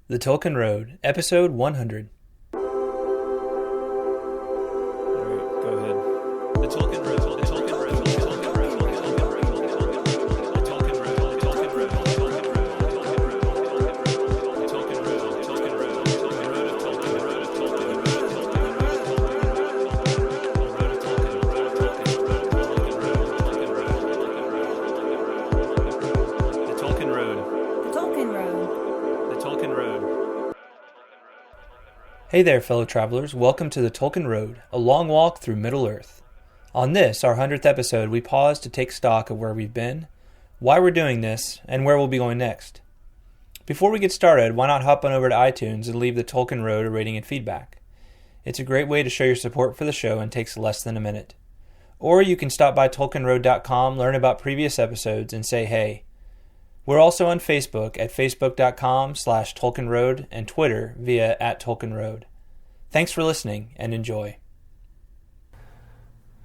The Tolkien Road, Episode 100. Alright, go ahead. The Tolkien Road, the Tolkien Road, the Tolkien Road, the Tolkien Road, the Tolkien Road, the Tolkien Road, the Tolkien Road, the Tolkien Road, the Tolkien Road, the Tolkien Road, the Tolkien Road, the Tolkien Road, the Tolkien Road, the Tolkien Road. Hey there, fellow travelers. Welcome to the Tolkien Road, a long walk through Middle-earth. On this, our 100th episode, we pause to take stock of where we've been, why we're doing this, and where we'll be going next. Before we get started, why not hop on over to iTunes and leave the Tolkien Road a rating and feedback? It's a great way to show your support for the show and takes less than a minute. Or you can stop by TolkienRoad.com, learn about previous episodes, and say hey. We're also on Facebook at facebook.com/TolkienRoad and Twitter via @TolkienRoad. Thanks for listening and enjoy.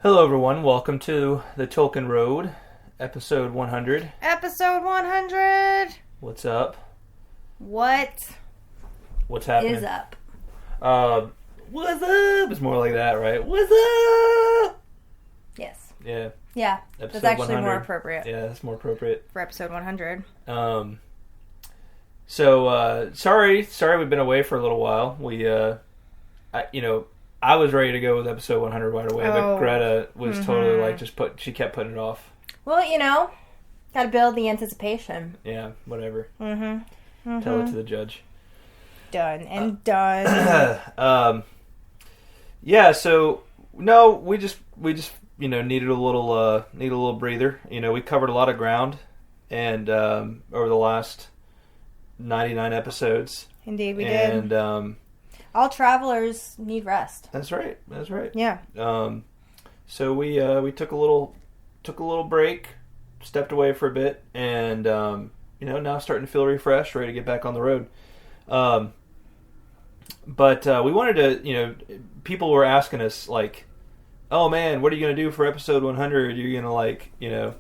Hello everyone, welcome to the Tolkien Road, episode 100. Episode 100! What's up? What What's happening? is up? What's up? It's more like that, right? What's up? Yes. Yeah. Yeah, Episode that's actually 100. more appropriate Yeah, that's more appropriate. for episode 100. Sorry we've been away for a little while. I was ready to go with episode 100 right away, but Greta was totally like, she kept putting it off. Well, gotta build the anticipation. Yeah, whatever. Mm-hmm. Tell it to the judge. Done and done. Yeah, so, no, we just needed a little breather. We covered a lot of ground, and over the last 99 episodes. Indeed, we did. And all travelers need rest. That's right. Yeah. So we took a little break, stepped away for a bit, and now starting to feel refreshed, ready to get back on the road. But we wanted to, people were asking us like, oh man, what are you going to do for episode 100? Are you going to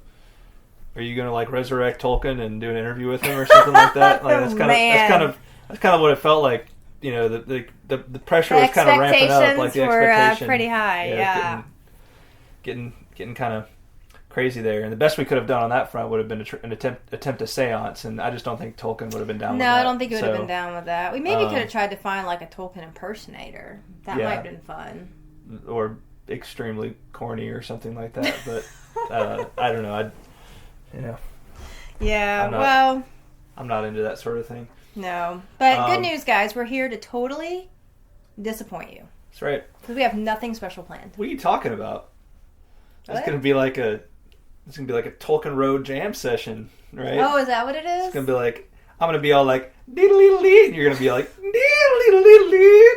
resurrect Tolkien and do an interview with him or something like that? Like that's kind of what it felt like. The pressure was kind of ramping up. Like the expectations were pretty high. Yeah. Getting kind of crazy there. And the best we could have done on that front would have been an attempt a seance. And I just don't think Tolkien would have been down with that. No, I don't think he would have been down with that. We maybe could have tried to find like a Tolkien impersonator. That might have been fun. Or extremely corny or something like that. But I don't know. Yeah. I'm not into that sort of thing. No. But good news, guys. We're here to totally disappoint you. That's right. Because we have nothing special planned. What are you talking about? What? It's gonna be like a Tolkien Road jam session, right? Oh, is that what it is? It's gonna be like, I'm gonna be all like diddle-diddle-dee, and you're gonna be like diddle-diddle-dee.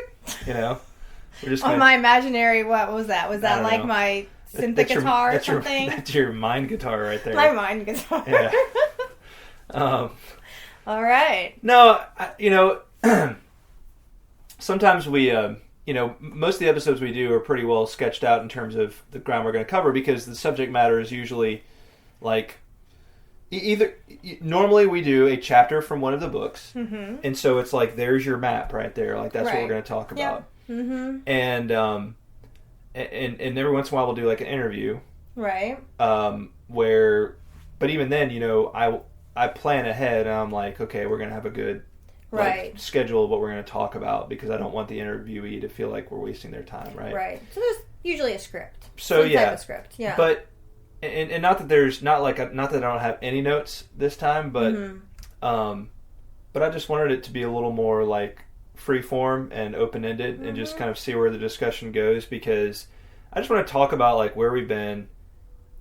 We're just gonna, my imaginary, what was that? Was that like know. my synth guitar or something? That's your mind guitar right there. My mind guitar. Yeah. All right. No, sometimes we, most of the episodes we do are pretty well sketched out in terms of the ground we're going to cover because the subject matter is usually like normally we do a chapter from one of the books, and so it's like there's your map right there, like that's what we're going to talk about. Yeah. Mm-hmm. And every once in a while we'll do like an interview, right? But even then, I plan ahead and I'm like, okay, we're going to have a good schedule of what we're going to talk about because I don't want the interviewee to feel like we're wasting their time, right? Right. So there's usually a script. So some type of script. Yeah. But and not that there's not that I don't have any notes this time, but but I just wanted it to be a little more like free form and open ended and just kind of see where the discussion goes because I just want to talk about like where we've been,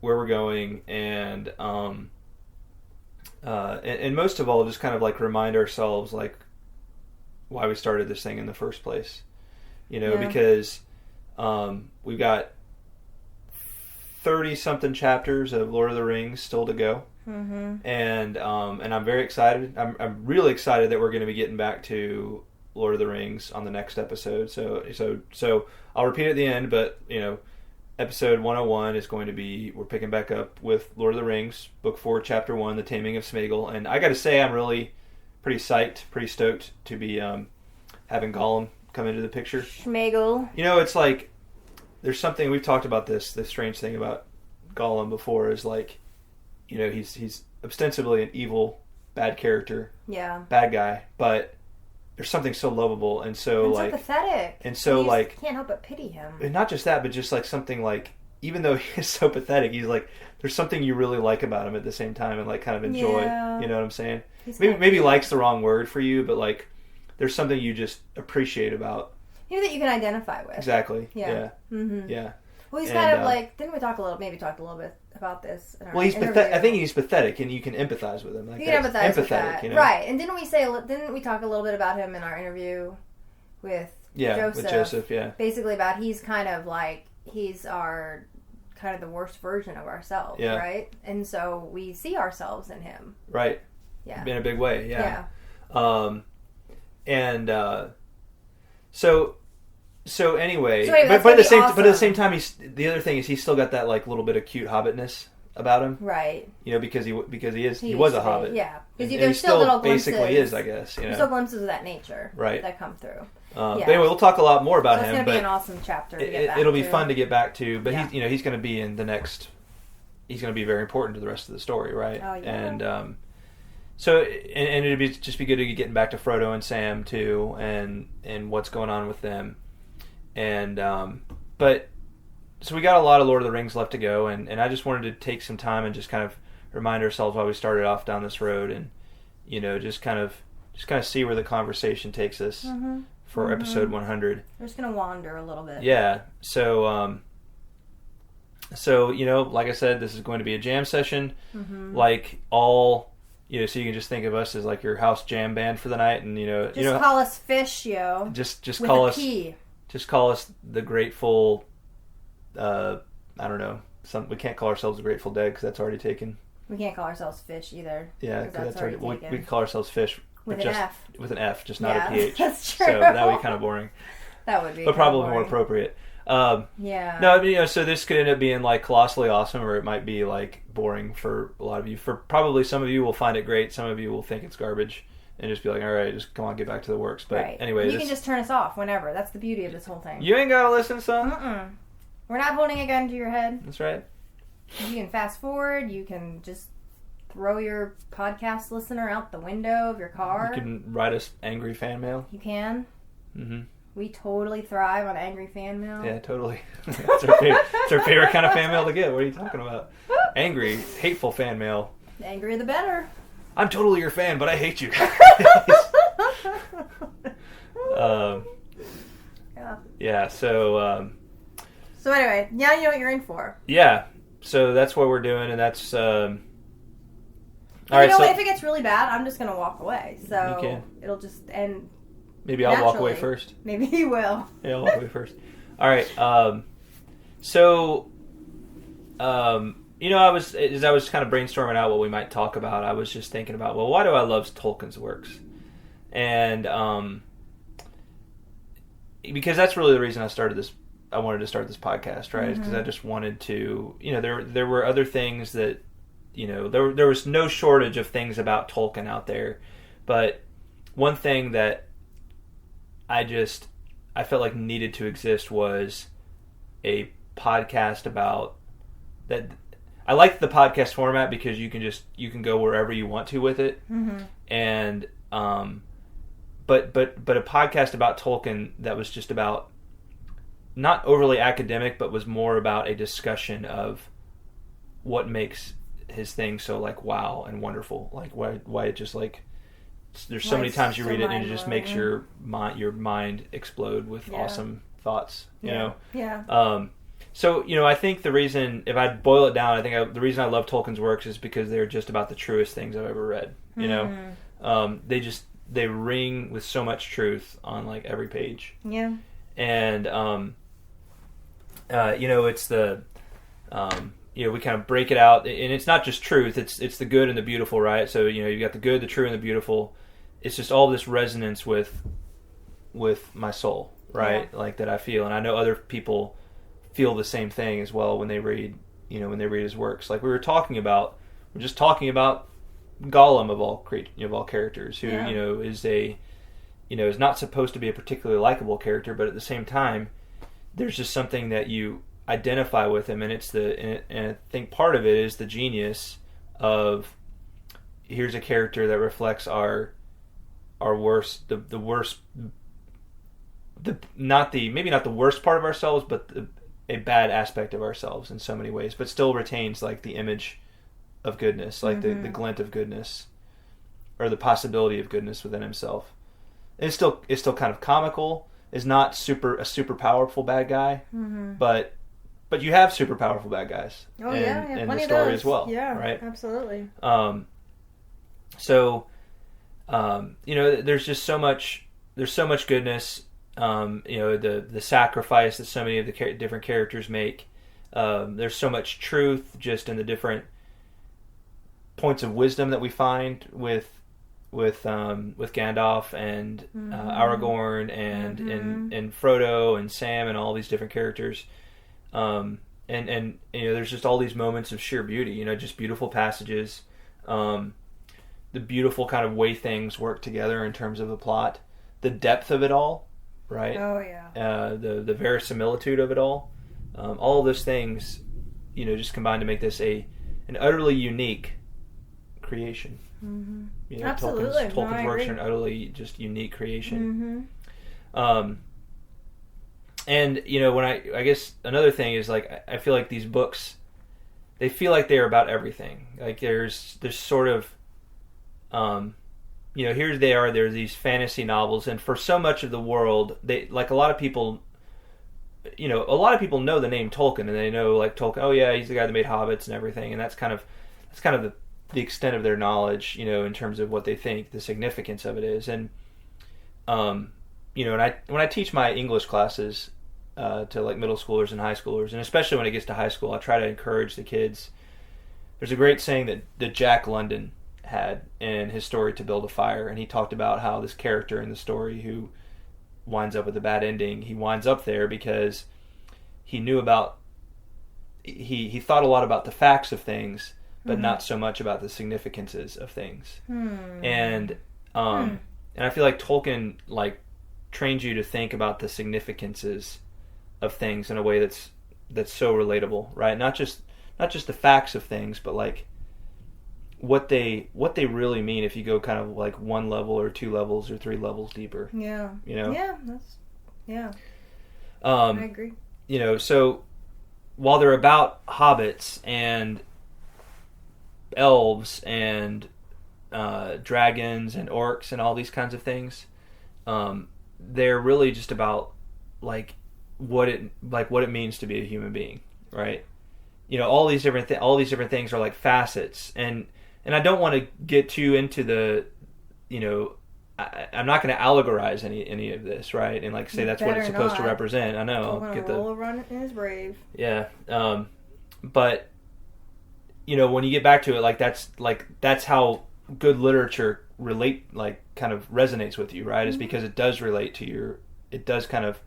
where we're going, and most of all, just kind of like remind ourselves like why we started this thing in the first place, because we've got 30-something chapters of Lord of the Rings still to go, and I'm very excited. I'm really excited that we're going to be getting back to Lord of the Rings on the next episode. So I'll repeat at the end, but episode 101 is going to be, we're picking back up with Lord of the Rings, Book 4, Chapter 1, The Taming of Smeagol. And I got to say, I'm really pretty psyched, pretty stoked to be having Gollum come into the picture. Schmegel. You know, it's like there's something we've talked about this strange thing about Gollum before is like, you know, he's ostensibly an evil, bad character, bad guy, but there's something so lovable and so like pathetic, and so like can't help but pity him. And not just that, but just like something like, even though he's so pathetic, he's like, there's something you really like about him at the same time and like kind of enjoy. You know what I'm saying? Maybe like's the wrong word for you, but like there's something you just appreciate about. You know, that you can identify with. Exactly. Yeah. Mm-hmm. Yeah. Well, he's kind of like, didn't we talk a little bit about this in our well, interview? I think he's pathetic, and you can empathize with him. Like, you can empathize with that. You know? Right. And didn't we talk a little bit about him in our interview with Joseph? With Joseph, yeah. Basically about he's kind of like, he's our kind of the worst version of ourselves, right? And so we see ourselves in him. Right. Yeah. In a big way, yeah. So anyway, but at the same time, the other thing is he's still got that like little bit of cute hobbitness about him, right? You know, because he was a hobbit, Because he still little basically is, I guess. You know, still glimpses of that nature, right, that come through. But anyway, we'll talk a lot more about him. It's going to be an awesome chapter. It'll be fun to get back to, but he's going to be in the next. He's going to be very important to the rest of the story, right? Oh yeah. And so it'd just be good to be getting back to Frodo and Sam too, and what's going on with them. And but so we got a lot of Lord of the Rings left to go, and I just wanted to take some time and just kind of remind ourselves why we started off down this road, and you know, just kind of see where the conversation takes us for episode 100. We're just gonna wander a little bit. Yeah. So so you know, like I said, this is going to be a jam session, like all. You know, so you can just think of us as like your house jam band for the night, and just call us Fish, yo. Just call us. Just call us the Grateful. I don't know. We can't call ourselves the Grateful Dead because that's already taken. We can't call ourselves Fish either. Yeah, because that's already taken. We can call ourselves Fish with an F. With an F, just not a PH. That's true. So that would be kind of boring. That would be. But probably more appropriate. Yeah. No, I mean, so this could end up being like colossally awesome, or it might be like boring for a lot of you. For probably some of you will find it great. Some of you will think it's garbage and just be like, all right, just come on, get back to the works. But anyway, you can just turn us off whenever. That's the beauty of this whole thing. You ain't gotta listen, son. We're not holding a gun to your head. That's right. You can fast forward. You can just throw your podcast listener out the window of your car. You can write us angry fan mail. You can. We totally thrive on angry fan mail. Yeah, totally. It's our favorite kind of fan mail to get. What are you talking about? Angry, hateful fan mail. The angrier the better. I'm totally your fan, but I hate you. Yeah, so... so anyway, now you know what you're in for. Yeah, so that's what we're doing, and that's... All right, so if it gets really bad, I'm just going to walk away. So it'll just end... Maybe I'll walk away first. Maybe you will. Yeah, I'll walk away first. All right. You know, as I was kind of brainstorming out what we might talk about, I was just thinking about, well, why do I love Tolkien's works? And because that's really the reason I wanted to start this podcast, right? Because I just wanted to, you know, there were other things that, you know, there was no shortage of things about Tolkien out there, but one thing that I felt like needed to exist was a podcast about that. I like the podcast format because you can go wherever you want to with it, and but a podcast about Tolkien that was just about not overly academic, but was more about a discussion of what makes his thing so like wow and wonderful, like why it just like. There's so many times you read it and it just makes your mind explode with awesome thoughts, you know? Yeah. So, you know, I think the reason, if I boil it down, the reason I love Tolkien's works is because they're just about the truest things I've ever read, you know? They ring with so much truth on, like, every page. Yeah. And, you know, it's the... you know, we kind of break it out, and it's not just truth, it's the good and the beautiful, right? So, you know, you've got the good, the true, and the beautiful. It's just all this resonance with my soul, right? Yeah. Like, that I feel, and I know other people feel the same thing as well when they read his works. Like we're just talking about Gollum of all characters, who Yeah. is not supposed to be a particularly likable character, but at the same time, there's just something that you identify with him, and I think part of it is the genius of, here's a character that reflects our worst, the worst, maybe not the worst part of ourselves, but a bad aspect of ourselves in so many ways, but still retains like the image of goodness, like the glint of goodness, or the possibility of goodness within himself. And it's still kind of comical. Is not a super powerful bad guy, but you have super powerful bad guys. Oh yeah, in the story as well. Yeah, right. Absolutely. There's just so much. There's so much goodness. The sacrifice that so many of the different characters make. There's so much truth just in the different points of wisdom that we find with Gandalf and Aragorn and Frodo and Sam and all these different characters. There's just all these moments of sheer beauty. Just beautiful passages. The beautiful kind of way things work together in terms of the plot, the depth of it all, right? Oh yeah. The verisimilitude of it all those things, just combine to make this an utterly unique creation. Absolutely. Tolkien's works are an utterly just unique creation. When I guess another thing is, like, I feel like these books, they feel like they're about everything. Like there's sort of here they are, there's these fantasy novels, and for so much of the world, they, like, a lot of people know the name Tolkien, and they know, like, Tolkien, oh yeah, he's the guy that made Hobbits and everything, and that's kind of the extent of their knowledge, in terms of what they think the significance of it is. And when I teach my English classes to, like, middle schoolers and high schoolers, and especially when it gets to high school, I try to encourage the kids. There's a great saying that Jack London had in his story To Build a Fire, and he talked about how this character in the story who winds up with a bad ending, he winds up there because he thought a lot about the facts of things, but not so much about the significances of things. And I feel like Tolkien, like, trains you to think about the significances of things in a way that's so relatable, right? Not just the facts of things, but like what they really mean if you go kind of like one level or two levels or three levels deeper. Yeah. Yeah, I agree. So while they're about hobbits and elves and dragons and orcs and all these kinds of things, they're really just about like what it means to be a human being, right? All these different things are like facets, and I don't want to get too into the, I'm not going to allegorize any of this, right? And like say that's what it's supposed to represent. I know. I'll get the roll around in his grave. Yeah, but when you get back to it, that's how good literature kind of resonates with you, right? Is because it does relate to it does kind of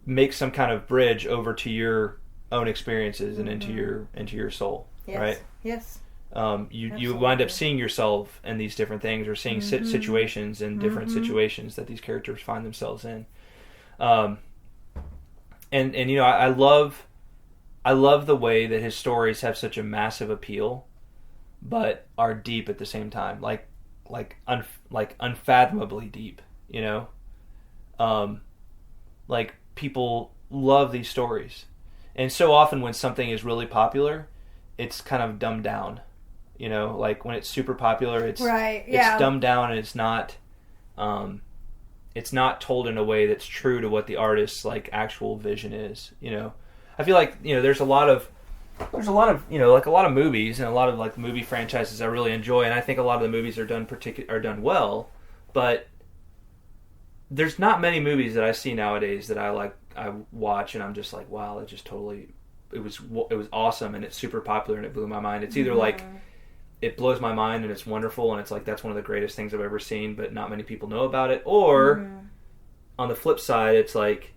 make some kind of bridge over to your own experiences and into your soul, right? Yes. You wind up seeing yourself in these different things, or seeing situations and different situations that these characters find themselves in. I love the way that his stories have such a massive appeal, but are deep at the same time, like unfathomably deep. Like people love these stories, and so often when something is really popular, it's kind of dumbed down. Like when it's super popular, it's dumbed down, and it's not told in a way that's true to what the artist's like actual vision is. I feel like there's a lot of like a lot of movies and a lot of like movie franchises I really enjoy, and I think a lot of the movies are done well, but there's not many movies that I see nowadays that I watch and I'm just like, wow, it was awesome and it's super popular and it blew my mind. It's either like it blows my mind and it's wonderful and it's like that's one of the greatest things I've ever seen, but not many people know about it. Or on the flip side, it's like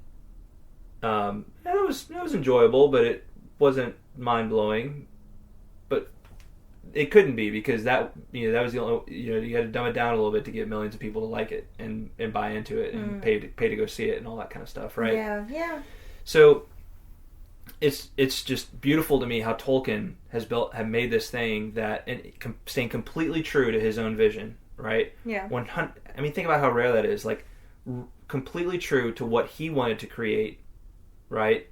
it was enjoyable, but it wasn't mind blowing. But it couldn't be, because that was the only, you had to dumb it down a little bit to get millions of people to like it and buy into it and pay to go see it and all that kind of stuff, right? Yeah. So it's just beautiful to me how Tolkien have made this thing that, and staying completely true to his own vision, right? Yeah. Think about how rare that is. Like, completely true to what he wanted to create, right?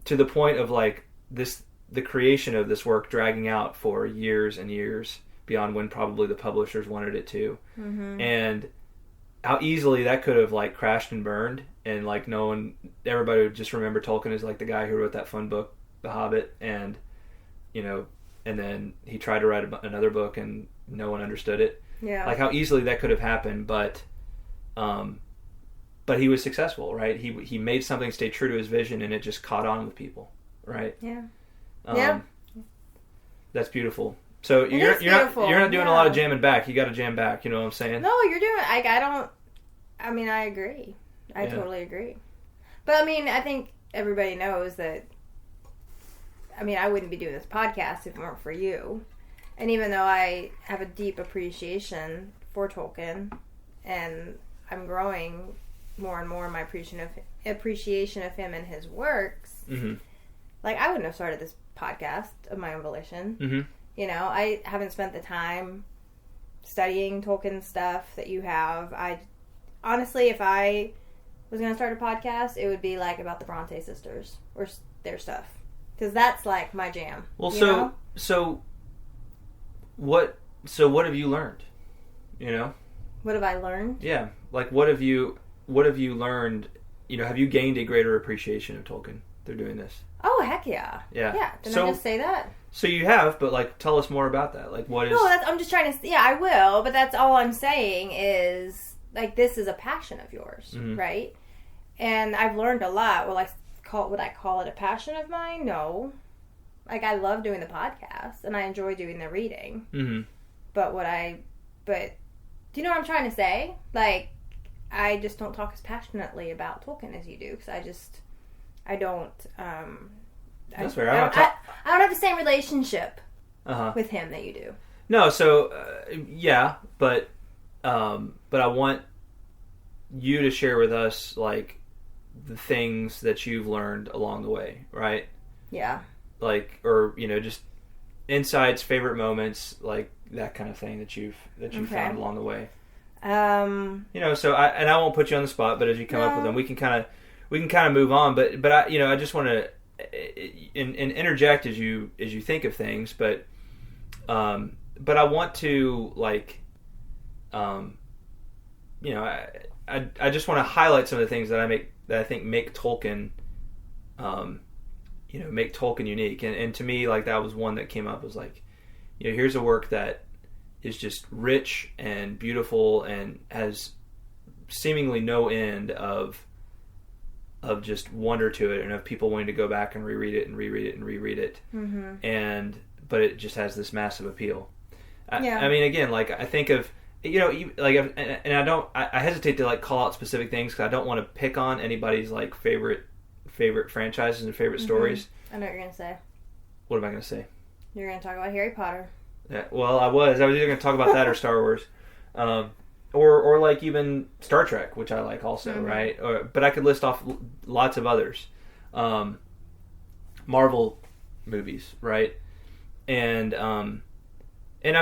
To the point of like the creation of this work dragging out for years and years beyond when probably the publishers wanted it to, and how easily that could have like crashed and burned, and like everybody would just remember Tolkien as like the guy who wrote that fun book, The Hobbit, and and then he tried to write another book and no one understood it. Yeah. Like how easily that could have happened, but he was successful, right? He made something stay true to his vision, and it just caught on with people, right? Yeah. That's beautiful. So you're not doing a lot of jamming back. You got to jam back. You know what I'm saying? No, you're doing. I agree. I totally agree. But I think everybody knows that. I wouldn't be doing this podcast if it weren't for you. And even though I have a deep appreciation for Tolkien, and I'm growing more and more in my appreciation of him and his works, like I wouldn't have started this podcast of my own volition. I haven't spent the time studying Tolkien stuff that you have. Honestly, if I was going to start a podcast, it would be like about the Bronte sisters or their stuff, because that's like my jam. Well, so what have you learned? What have I learned? Yeah, like what have you learned? Have you gained a greater appreciation of Tolkien through doing this? Oh, heck yeah. Yeah. Didn't I just say that? So you have, but like, tell us more about that. Like, what is? No, I'm just trying to. Yeah, I will, but that's all I'm saying is like this is a passion of yours, right? And I've learned a lot. Would I call it a passion of mine? No. Like I love doing the podcast and I enjoy doing the reading. But do you know what I'm trying to say? Like, I just don't talk as passionately about Tolkien as you do, because I don't. That's fair. I don't have the same relationship with him that you do. No, so yeah, but I want you to share with us like the things that you've learned along the way, right? Yeah. Like, or just insights, favorite moments, like that kind of thing that you've found along the way. So I won't put you on the spot, but as you come up with them, we can kind of move on. But I just want to and interject as you think of things, but I want to like, I just want to highlight some of the things that I think make Tolkien, make Tolkien unique. And to me, like that was one that came up, was like, here's a work that is just rich and beautiful and has seemingly no end of just wonder to it, and of people wanting to go back and reread it and reread it and reread it. But it just has this massive appeal. Again, like I think of, I hesitate to like call out specific things because I don't want to pick on anybody's like favorite franchises and favorite stories. I know what you're going to say. What am I going to say? You're going to talk about Harry Potter. Yeah, well, I was either going to talk about that or Star Wars. Or like even Star Trek, which I like also, right? But I could list off lots of others. Marvel movies, right? And I'm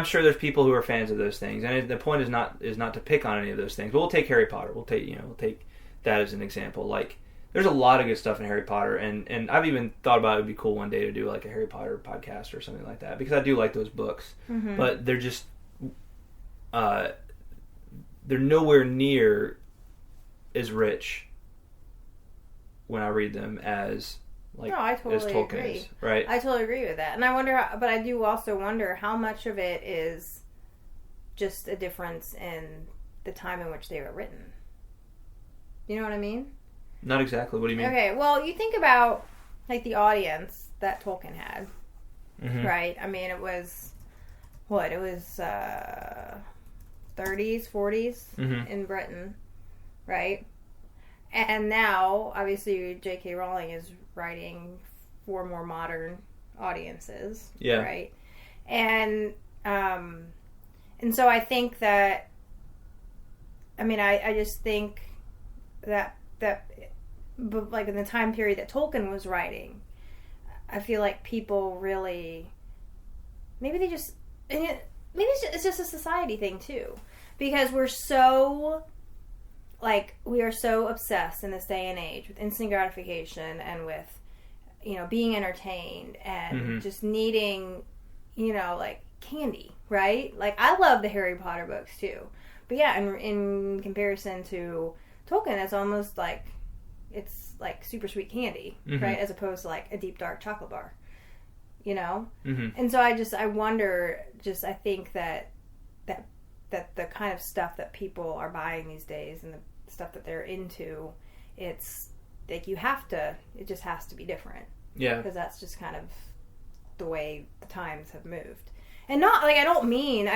sure there's people who are fans of those things. And the point is not to pick on any of those things. But we'll take Harry Potter. We'll take that as an example. Like, there's a lot of good stuff in Harry Potter, and I've even thought about it would be cool one day to do like a Harry Potter podcast or something like that, because I do like those books. But they're just they're nowhere near as rich when I read them as I totally agree. Is, right? I totally agree with that, and I do also wonder how much of it is just a difference in the time in which they were written. You know what I mean? Not exactly. What do you mean? Okay, well, you think about like the audience that Tolkien had, right? I mean, it was 30s, 40s in Britain, right? And now, obviously, J.K. Rowling is writing for more modern audiences, right? And And so I think that, I just think that like in the time period that Tolkien was writing, I feel like people really, maybe it's just a society thing too, because we are so obsessed in this day and age with instant gratification and with, being entertained and just needing, like candy, right? Like I love the Harry Potter books too, but yeah, in comparison to Tolkien, it's almost like it's like super sweet candy, right? As opposed to like a deep dark chocolate bar, And so I wonder, I think that the kind of stuff that people are buying these days and the stuff that they're into, it's like it just has to be different. Yeah. Because that's just kind of the way the times have moved. And not, like, I don't mean to,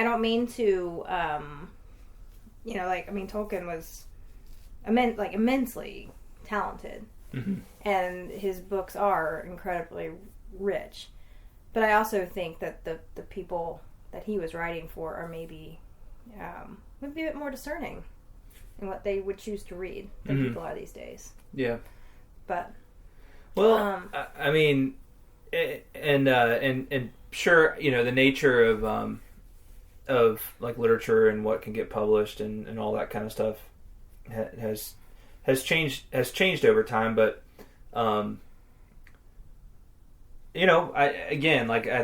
Tolkien was immensely talented. And his books are incredibly rich. But I also think that the people that he was writing for are maybe a bit more discerning in what they would choose to read than people are these days. Yeah. But well, and sure, the nature of like literature and what can get published and all that kind of stuff has changed over time, but I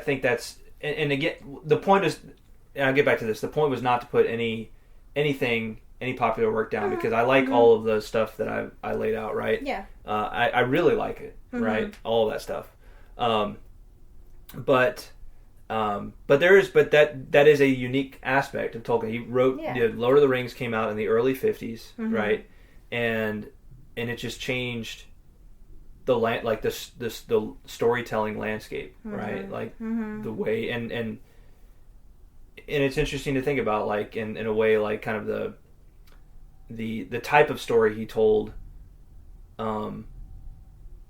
think that's and again the point is, and I'll get back to this, the point was not to put any popular work down, because I like all of the stuff that I laid out, right? Yeah. I really like it, right? All of that stuff. But that is a unique aspect of Tolkien. He wrote Lord of the Rings came out in the early 50s, right? And it just changed the storytelling landscape, right? Like the way and it's interesting to think about, like in a way, like kind of the type of story he told,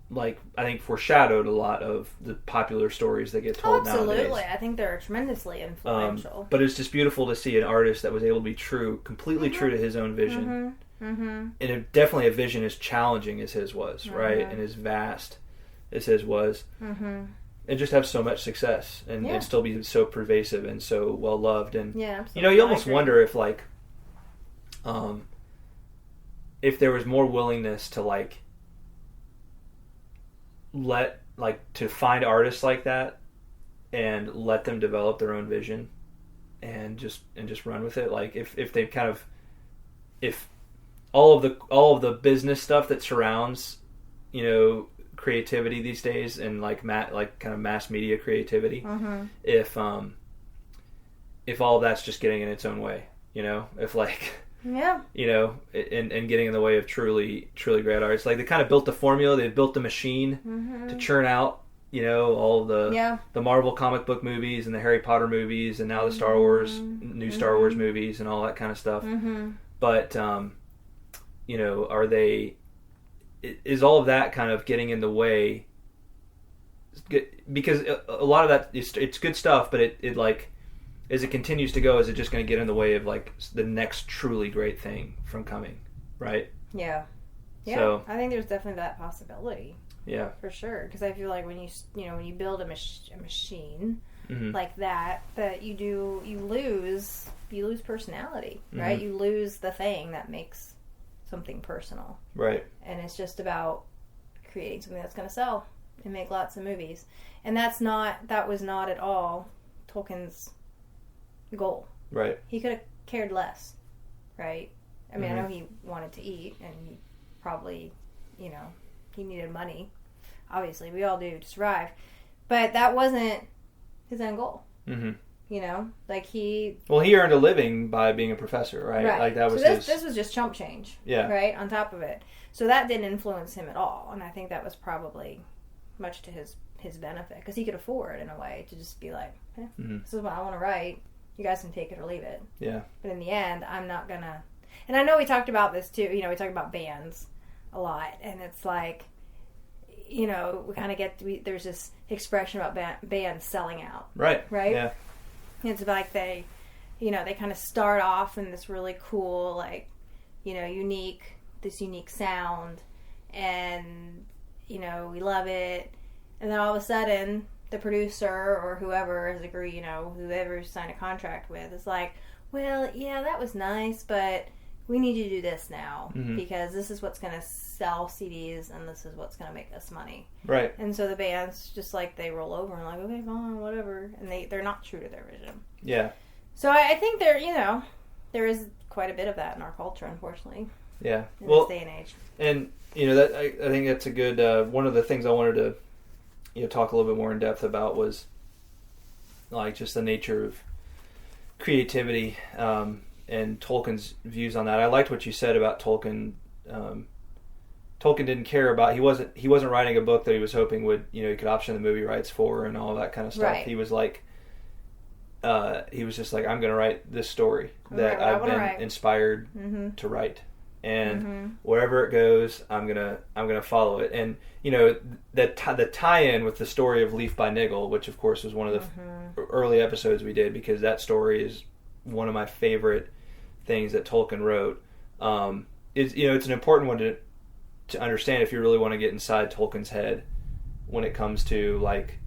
like I think foreshadowed a lot of the popular stories that get told absolutely. nowadays. I think they're tremendously influential. But it's just beautiful to see an artist that was able to be completely true to his own vision. And definitely a vision as challenging as his was, right? And as vast as his was. And just have so much success and still be so pervasive and so well loved. And you almost wonder if if there was more willingness to to find artists like that and let them develop their own vision and just run with it. Like if they kind of, if all of the business stuff that surrounds creativity these days and kind of mass media creativity, if all of that's just getting in its own way, if and getting in the way of truly great artists. Like they kind of built the formula, they built the machine to churn out all of the Marvel comic book movies and the Harry Potter movies and now the Star Wars Star Wars movies and all that kind of stuff. But are they, is all of that kind of getting in the way? Because a lot of that it's good stuff, but it like, as it continues to go, is it just going to get in the way of like the next truly great thing from coming, right? Yeah. So I think there's definitely that possibility. Yeah, for sure. Because I feel like when you build a machine like that you lose personality, right? You lose the thing that makes something personal, right? And it's just about creating something that's going to sell and make lots of movies. And that was not at all Tolkien's goal. Right. He could have cared less, right? I mean, I know he wanted to eat, and he probably, he needed money. Obviously, we all do to survive. But that wasn't his end goal. Like he earned a living by being a professor, right? Like that was this was just chump change, yeah, right, on top of it. So that didn't influence him at all, and I think that was probably much to his benefit, because he could afford, in a way, to just be like, this is what I want to write. You guys can take it or leave it. Yeah. But in the end, I'm not gonna. And I know we talked about this too. We talk about bands a lot, and it's like, we kind of there's this expression about bands selling out. Right. Right. Yeah. It's like they kind of start off in this really cool, like, unique sound, and, we love it. And then all of a sudden, the producer or whoever has agreed, whoever signed a contract with is like, well, yeah, that was nice, but we need you to do this now because this is what's going to sell CDs and this is what's going to make us money. Right. And so the band's just like, they roll over and like, okay, fine, whatever. And they're not true to their vision. Yeah. So I think there is quite a bit of that in our culture, unfortunately. Yeah. In this day and age. And, that I think that's a good, one of the things I wanted to, talk a little bit more in depth about was like just the nature of creativity, and Tolkien's views on that. I liked what you said about Tolkien. Tolkien didn't care about, he wasn't writing a book that he was hoping would, he could option the movie rights for and all that kind of stuff. Right. He was like, he was just like, I'm going to write this story that I've been inspired to write. And wherever it goes, I'm gonna follow it. And the tie-in with the story of Leaf by Niggle, which of course was one of the early episodes we did, because that story is one of my favorite things that Tolkien wrote. Is it's an important one to understand if you really want to get inside Tolkien's head when it comes to like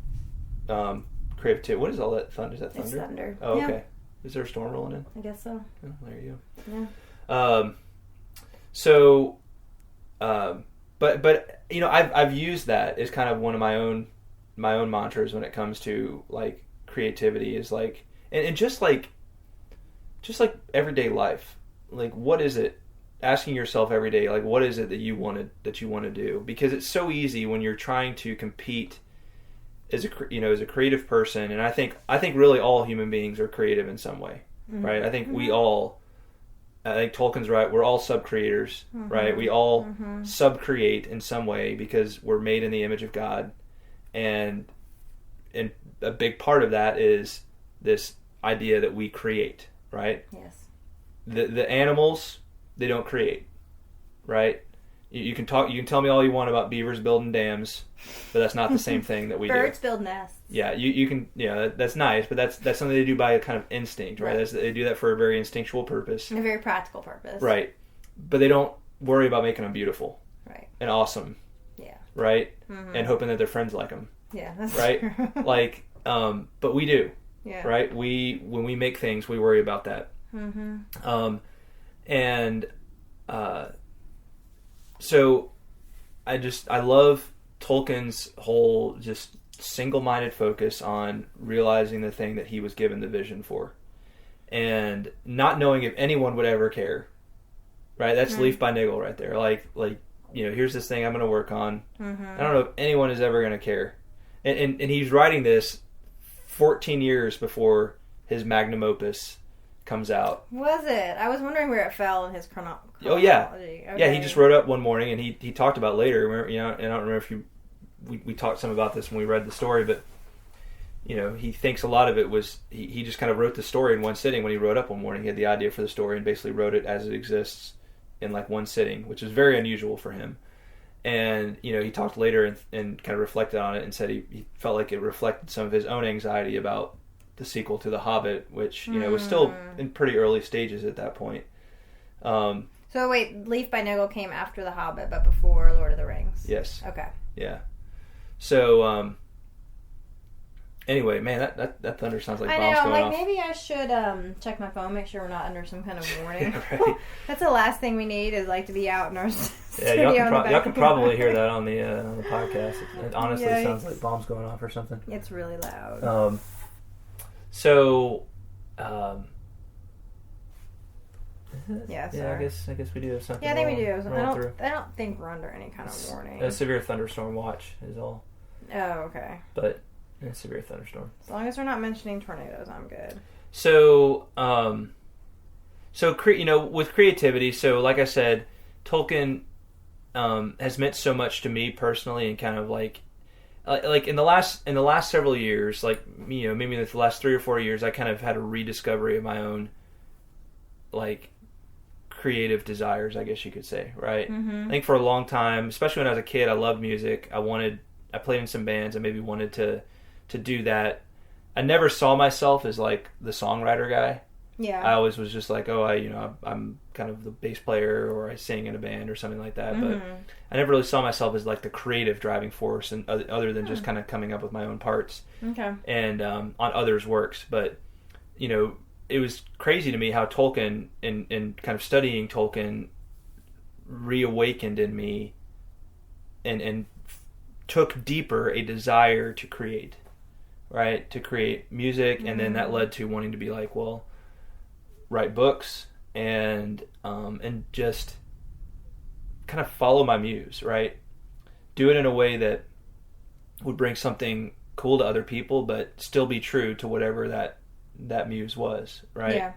creativity. What is all that thunder? Is that thunder? It's thunder. Oh, okay. Yeah. Is there a storm rolling in? I guess so. Oh, there you go. Yeah. So, but I've used that as kind of one of my own mantras when it comes to like creativity, is like, and just like everyday life, like what is it? Asking yourself every day, like what is it that you want to do? Because it's so easy when you're trying to compete as a creative person, and I think really all human beings are creative in some way, right? I think I think Tolkien's right. We're all sub-creators, right? We all sub-create in some way because we're made in the image of God. And a big part of that is this idea that we create, right? Yes. The animals, they don't create, right? You can tell me all you want about beavers building dams, but that's not the same thing that we do. Birds build nests. Yeah, you can, that's nice, but that's something they do by a kind of instinct, right? They do that for a very instinctual purpose. A very practical purpose. Right. But they don't worry about making them beautiful. Right. And awesome. Yeah. Right? And hoping that their friends like them. Yeah, that's right? true. Like, but we do. Yeah. Right? When we make things, we worry about that. So I love Tolkien's whole just single-minded focus on realizing the thing that he was given the vision for, and not knowing if anyone would ever care. Right? That's Leaf by Niggle right there. Like here's this thing I'm going to work on. I don't know if anyone is ever going to care. And he's writing this 14 years before his magnum opus comes out. Was it? I was wondering where it fell in his chronology. Oh yeah, okay. Yeah. He just wrote up one morning, and he talked about later. And I don't remember if we talked some about this when we read the story, but he thinks a lot of it was he just kind of wrote the story in one sitting. When he wrote up one morning, he had the idea for the story and basically wrote it as it exists in like one sitting, which is very unusual for him. And he talked later and kind of reflected on it and said he felt like it reflected some of his own anxiety about the sequel to The Hobbit, which was still in pretty early stages at that point. So wait, Leaf by Niggle came after The Hobbit, but before Lord of the Rings. Yes. Okay. Yeah. So anyway, man, that thunder sounds like bombs going off. Maybe I should check my phone, make sure we're not under some kind of warning. Right. That's the last thing we need, is like to be out in our studio. Y'all can probably hear that on the podcast. It honestly sounds like bombs going off or something. It's really loud. Yeah, sorry. I guess we do have something. Yeah, I think we do. I don't think we're under any kind of warning. A severe thunderstorm watch is all. Oh, okay. But a severe thunderstorm. As long as we're not mentioning tornadoes, I'm good. So, with creativity. So, like I said, Tolkien has meant so much to me personally, and kind of like in the last several years, like maybe the last 3 or 4 years, I kind of had a rediscovery of my own like creative desires, I guess you could say, right? I think for a long time, especially when I was a kid, I loved music. I played in some bands. I maybe wanted to do that, I never saw myself as like the songwriter guy. Yeah. I always was just like, I'm kind of the bass player, or I sing in a band or something like that. But I never really saw myself as like the creative driving force, and other than just kind of coming up with my own parts and on others' works. But it was crazy to me how Tolkien and kind of studying Tolkien reawakened in me and took deeper a desire to create, right? To create music, and then that led to wanting to be like, well, write books and just kind of follow my muse, right? Do it in a way that would bring something cool to other people, but still be true to whatever that muse was, right? Yeah.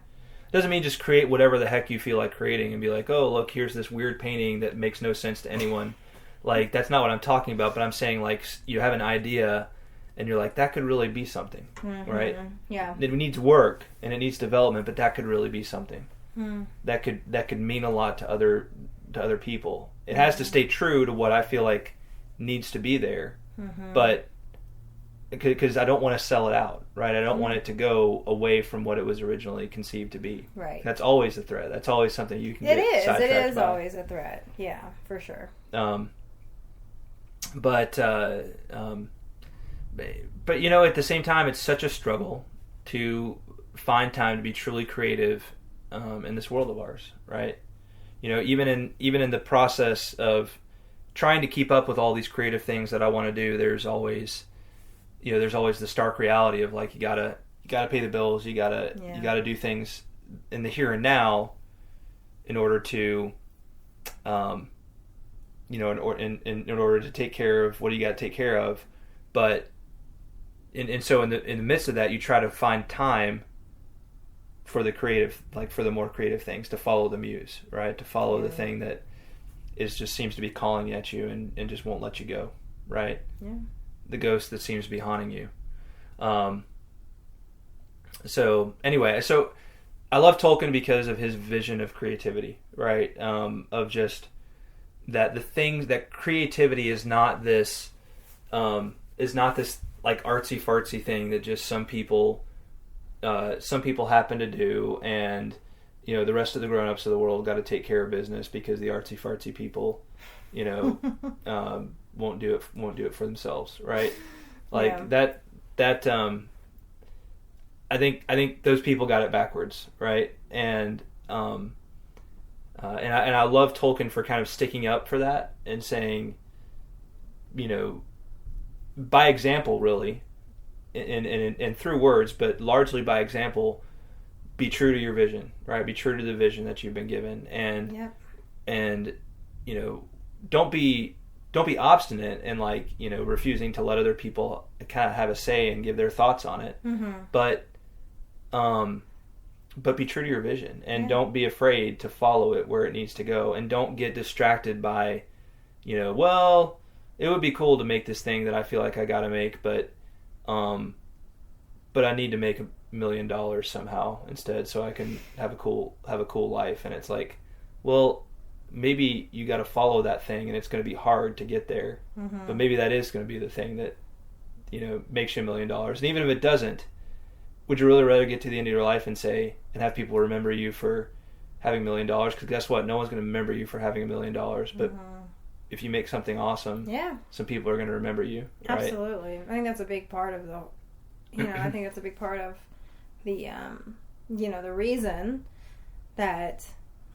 Doesn't mean just create whatever the heck you feel like creating and be like, oh, look, here's this weird painting that makes no sense to anyone. Like, that's not what I'm talking about, but I'm saying, like, you have an idea and you're like, that could really be something, right? Yeah. It needs work and it needs development, but that could really be something. That could mean a lot to other people. It has to stay true to what I feel like needs to be there, but because I don't want to sell it out, right? I don't want it to go away from what it was originally conceived to be. Right. That's always a threat. That's always something you can get sidetracked It is by. always a threat. Yeah, for sure. But at the same time, it's such a struggle to find time to be truly creative in this world of ours, right? Even in the process of trying to keep up with all these creative things that I want to do, there's always the stark reality of like you gotta pay the bills, you gotta do things in the here and now in order to in order to take care of what you got to take care of. But so in the midst of that, you try to find time for the creative, like for the more creative things, to follow the muse, right? To follow the thing that just seems to be calling at you and just won't let you go, right? Yeah. The ghost that seems to be haunting you. So anyway, I love Tolkien because of his vision of creativity, right? Of just that that creativity is not this like artsy fartsy thing that just some people happen to do, and the rest of the grown-ups of the world got to take care of business because the artsy fartsy people won't do it for themselves, right? Like that I think those people got it backwards, right? And I love Tolkien for kind of sticking up for that and saying, by example, really, and through words, but largely by example, be true to your vision, right? Be true to the vision that you've been given, and don't be obstinate and refusing to let other people kind of have a say and give their thoughts on it, but be true to your vision, and don't be afraid to follow it where it needs to go, and don't get distracted by, well, it would be cool to make this thing that I feel like I got to make, but I need to make $1 million somehow instead, so I can have a cool life. And it's like, well, maybe you got to follow that thing, and it's going to be hard to get there, but maybe that is going to be the thing that makes you $1 million. And even if it doesn't, would you really rather get to the end of your life and have people remember you for having $1 million? Because guess what? No one's going to remember you for having $1 million, but if you make something awesome, some people are going to remember you, right? Absolutely. I think that's a big part of the the reason that,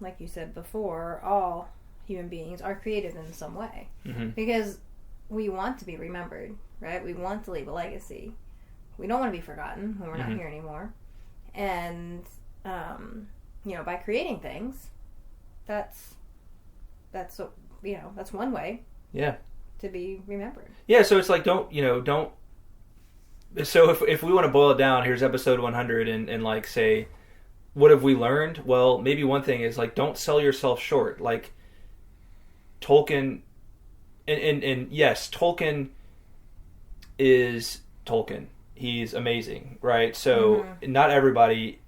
like you said before, all human beings are creative in some way, because we want to be remembered, right? We want to leave a legacy. We don't want to be forgotten when we're not here anymore. And by creating things, that's one way to be remembered. Yeah, so it's like don't so if we want to boil it down, here's episode 100 and like say, what have we learned? Well, maybe one thing is like, don't sell yourself short. Like Tolkien, and yes, Tolkien is Tolkien. He's amazing, right? So not everybody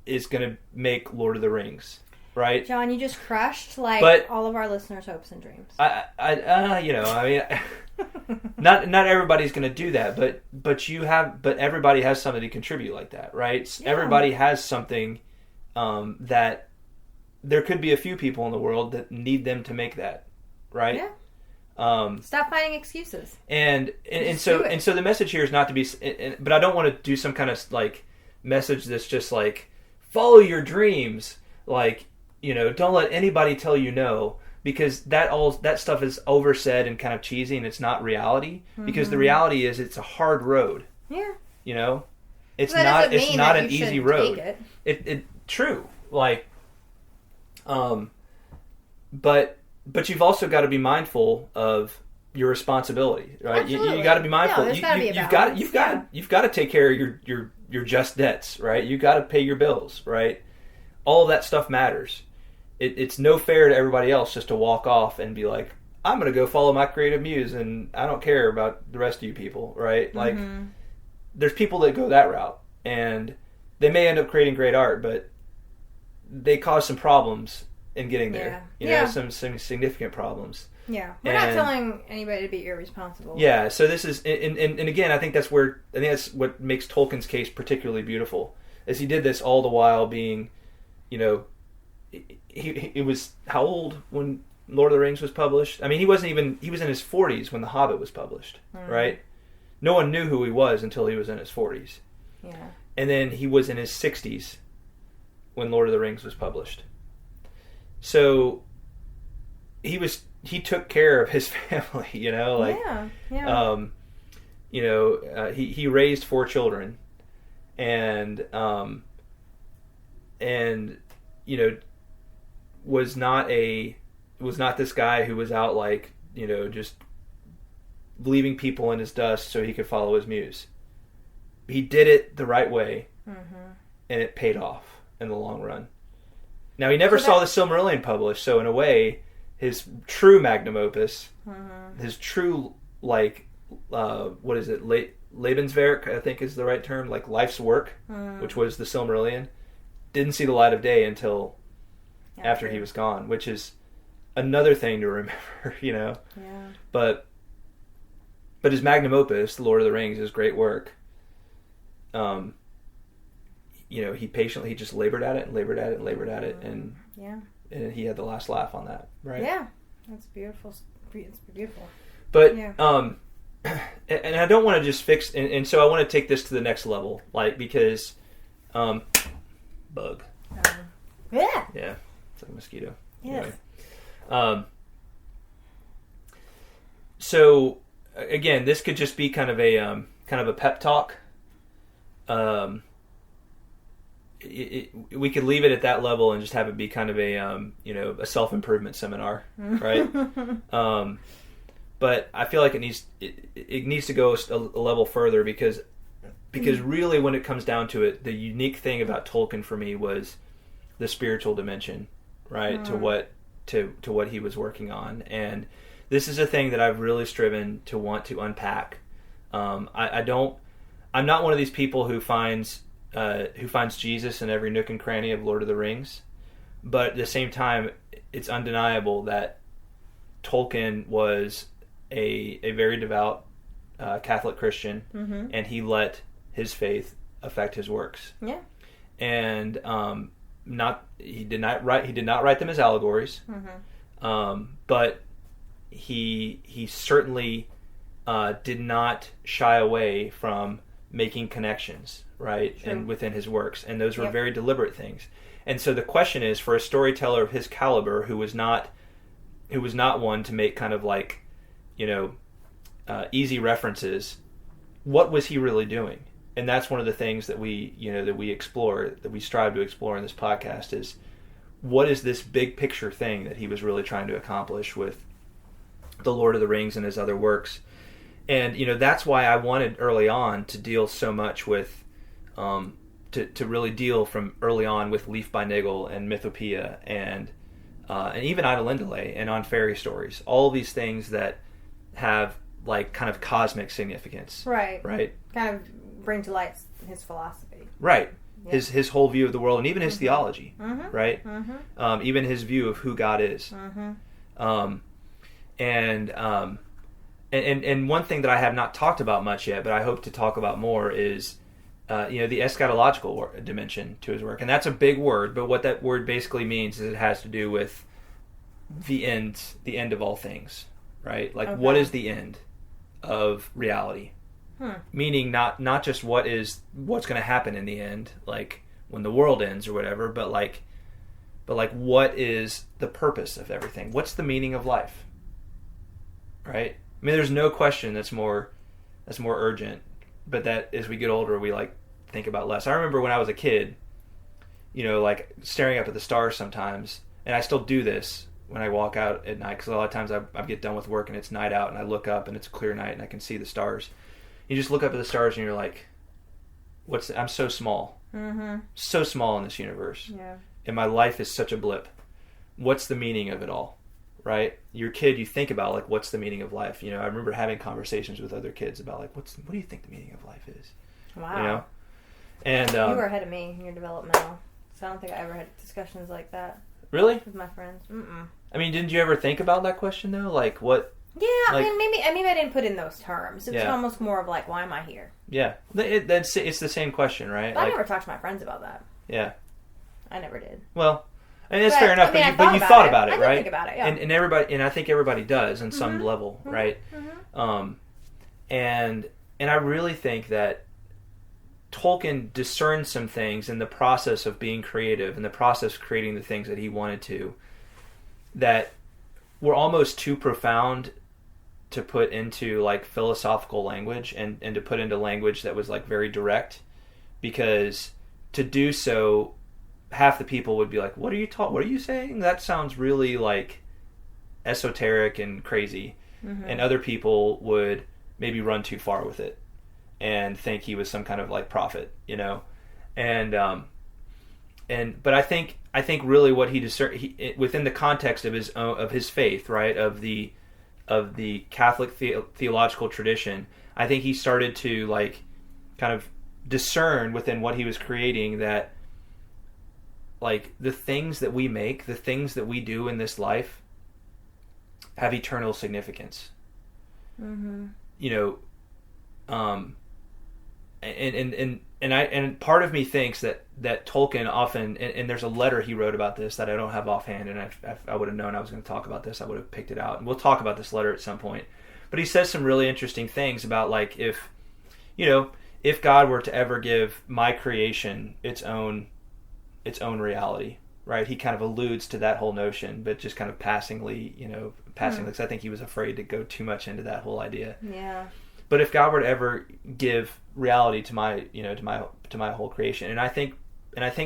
is going to make Lord of the Rings, right? John, you just crushed all of our listeners' hopes and dreams. Not everybody's going to do that, but everybody has something to contribute like that, right? Yeah. Everybody has something that there could be a few people in the world that need them to make that, right? Yeah. Stop finding excuses. And so the message here is not to be, but I don't want to do some kind of like message that's just like follow your dreams, like don't let anybody tell you no, because that stuff is oversaid and kind of cheesy, and it's not reality. Mm-hmm. Because the reality is it's a hard road. Yeah. It's not an easy road. It true, like, but you've also got to be mindful of your responsibility, right? You got to be mindful. No, you've got to take care of your just debts, right? You got to pay your bills, right? All of that stuff matters. It's no fair to everybody else just to walk off and be like, I'm going to go follow my creative muse and I don't care about the rest of you people, right? Like, there's people that go that route and they may end up creating great art, but they cause some problems in getting there. Some significant problems. Yeah, we're not telling anybody to be irresponsible. Yeah, so this is, and again, I think that's what makes Tolkien's case particularly beautiful, is he did this all the while being, he was how old when Lord of the Rings was published? I mean, he was in his 40s when The Hobbit was published, right? No one knew who he was until he was in his 40s. Yeah. And then he was in his 60s when Lord of the Rings was published. So he took care of his family, he raised 4 children and was not this guy who was out like, just leaving people in his dust so he could follow his muse. He did it the right way, and it paid off in the long run. Now, he never saw the Silmarillion published, so in a way, his true magnum opus, his true, Lebenswerk, I think is the right term, like life's work, which was the Silmarillion, didn't see the light of day until after he was gone, which is another thing to remember, Yeah. But his magnum opus, The Lord of the Rings, is great work. He just labored at it and labored at it and labored at it, and he had the last laugh on that, right? Yeah, that's beautiful. It's beautiful. But and I don't want to just fix, and so I want to take this to the next level, because bug. Yeah, it's like a mosquito. Yes. Anyway. So again, this could just be kind of a pep talk. We could leave it at that level and just have it be kind of a self-improvement seminar, right? But I feel like it needs to go a level further because really, when it comes down to it, the unique thing about Tolkien for me was the spiritual dimension, right? To what he was working on, and this is a thing that I've really striven to want to unpack. I'm not one of these people who finds Jesus in every nook and cranny of Lord of the Rings, but at the same time, it's undeniable that Tolkien was a very devout Catholic Christian, and he let his faith affect his works. Yeah, and he did not write them as allegories, but he certainly did not shy away from making connections, right? True. And within his works, and those were very deliberate things. And so the question is, for a storyteller of his caliber, who was not one to make kind of like, easy references, what was he really doing? And that's one of the things that we explore, that we strive to explore in this podcast, is what is this big picture thing that he was really trying to accomplish with the Lord of the Rings and his other works. And, that's why I wanted early on to deal so much with, to really deal from early on with Leaf by Niggle and Mythopoeia and even Idolindale and On Fairy Stories. All these things that have, like, kind of cosmic significance. Right. Right? Kind of bring to light his philosophy. Right. Yeah. his whole view of the world, and even his theology, Mm-hmm. right? Mm-hmm. Even his view of who God is. Mm-hmm. And one thing that I have not talked about much yet, but I hope to talk about more is, the eschatological dimension to his work, and that's a big word. But what that word basically means is it has to do with the end of all things, right? Like, Okay. what is the end of reality? Meaning not just what's going to happen in the end, like when the world ends or whatever, but like what is the purpose of everything? What's the meaning of life? Right? I mean, there's no question that's more urgent, but that as we get older, we like think about less. I remember when I was a kid, like staring up at the stars sometimes, and I still do this when I walk out at night, because a lot of times I get done with work and it's night out, and I look up and it's a clear night and I can see the stars. You just look up at the stars and you're like, I'm so small. Mm-hmm. So small in this universe. Yeah. And my life is such a blip. What's the meaning of it all? Right? You're a kid, you think about, like, what's the meaning of life? I remember having conversations with other kids about, like, what do you think the meaning of life is? Wow. And you were ahead of me in your developmental. So I don't think I ever had discussions like that really? with my friends. Mm-mm. I mean, didn't you ever think about that question, though? Like, what... Yeah, like, maybe I didn't put it in those terms. It's Yeah. almost more of like, why am I here? Yeah. It's the same question, right? But I Like, never talked to my friends about that. yeah. I never did. Well, I mean, that's But, fair enough, I mean, I but you thought thought about about it. it, I did right? think about it, yeah. And everybody, and I think everybody does on some level, Mhm. right? Mm-hmm. And I really think that Tolkien discerned some things in the process of being creative, in the process of creating the things that he wanted to, that were almost too profound to put into like philosophical language and to put into language that was like very direct, because to do so, half the people would be like, what are you saying? That sounds really like esoteric and crazy. Mm-hmm. And other people would maybe run too far with it and think he was some kind of like prophet, but I think really what he discerned within the context of his faith, right, of the Catholic theological tradition, I think he started to like kind of discern within what he was creating that like the things that we make, the things that we do in this life have eternal significance. Mm-hmm. And part of me thinks that Tolkien often, and there's a letter he wrote about this that I don't have offhand, and I would have known I was going to talk about this, I would have picked it out, and we'll talk about this letter at some point. But he says some really interesting things about like if God were to ever give my creation its own reality, right? He kind of alludes to that whole notion, but just kind of passingly, because I think he was afraid to go too much into that whole idea. Yeah. But if God were to ever give reality to my whole creation, and I think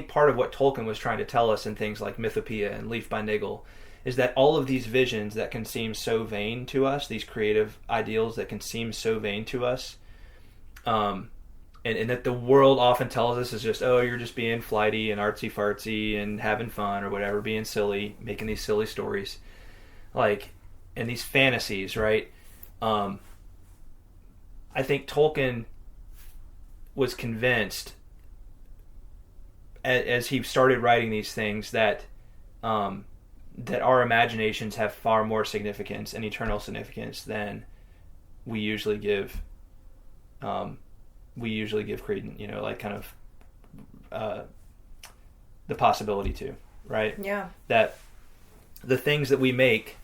part of what Tolkien was trying to tell us in things like Mythopoeia and Leaf by Niggle is that all of these visions that can seem so vain to us, these creative ideals that can seem so vain to us, and that the world often tells us is just, oh, you're just being flighty and artsy fartsy and having fun or whatever, being silly, making these silly stories, like, and these fantasies, right? I think Tolkien was convinced as he started writing these things that our imaginations have far more significance and eternal significance than we usually give credence, like kind of the possibility to, right? Yeah. That the things that we make,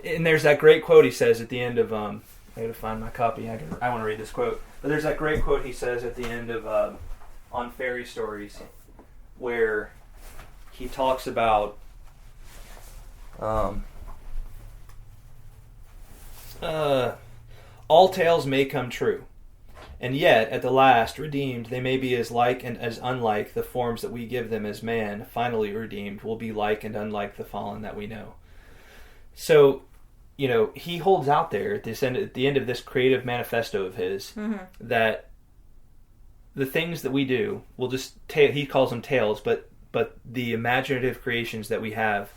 and there's that great quote he says at the end of I gotta find my copy. I want to read this quote. But there's that great quote he says at the end of on fairy stories, where he talks about all tales may come true, and yet at the last redeemed they may be as like and as unlike the forms that we give them as man, finally redeemed, will be like and unlike the fallen that we know. So, he holds out there at the end of this creative manifesto of his, Mm-hmm. that the things that we do will just he calls them tales, but the imaginative creations that we have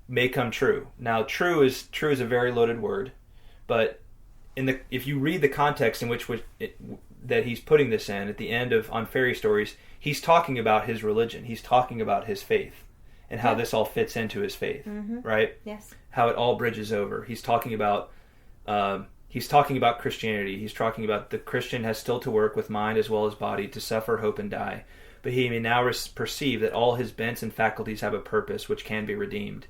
may come true. Now, true is a very loaded word, but if you read the context in which that he's putting this in at the end of on Fairy Stories, he's talking about his religion. He's talking about his faith and how this all fits into his faith, right? Yes. How it all bridges over. He's talking about Christianity. He's talking about the Christian has still to work with mind as well as body to suffer, hope, and die. But he may now perceive that all his bents and faculties have a purpose which can be redeemed.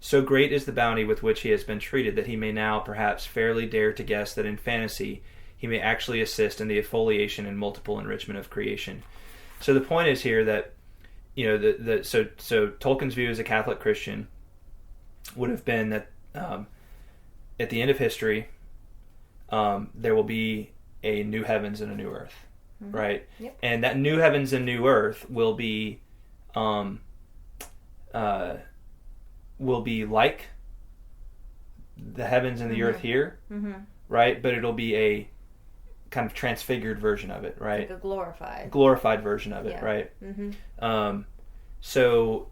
So great is the bounty with which he has been treated that he may now perhaps fairly dare to guess that in fantasy he may actually assist in the affiliation and multiple enrichment of creation. So the point is here that, so Tolkien's view as a Catholic Christian would have been that at the end of history, there will be a new heavens and a new earth, right? Yep. And that new heavens and new earth will be like the heavens and the earth here, right? But it'll be a kind of transfigured version of it, right? Like a glorified version of it, right? So,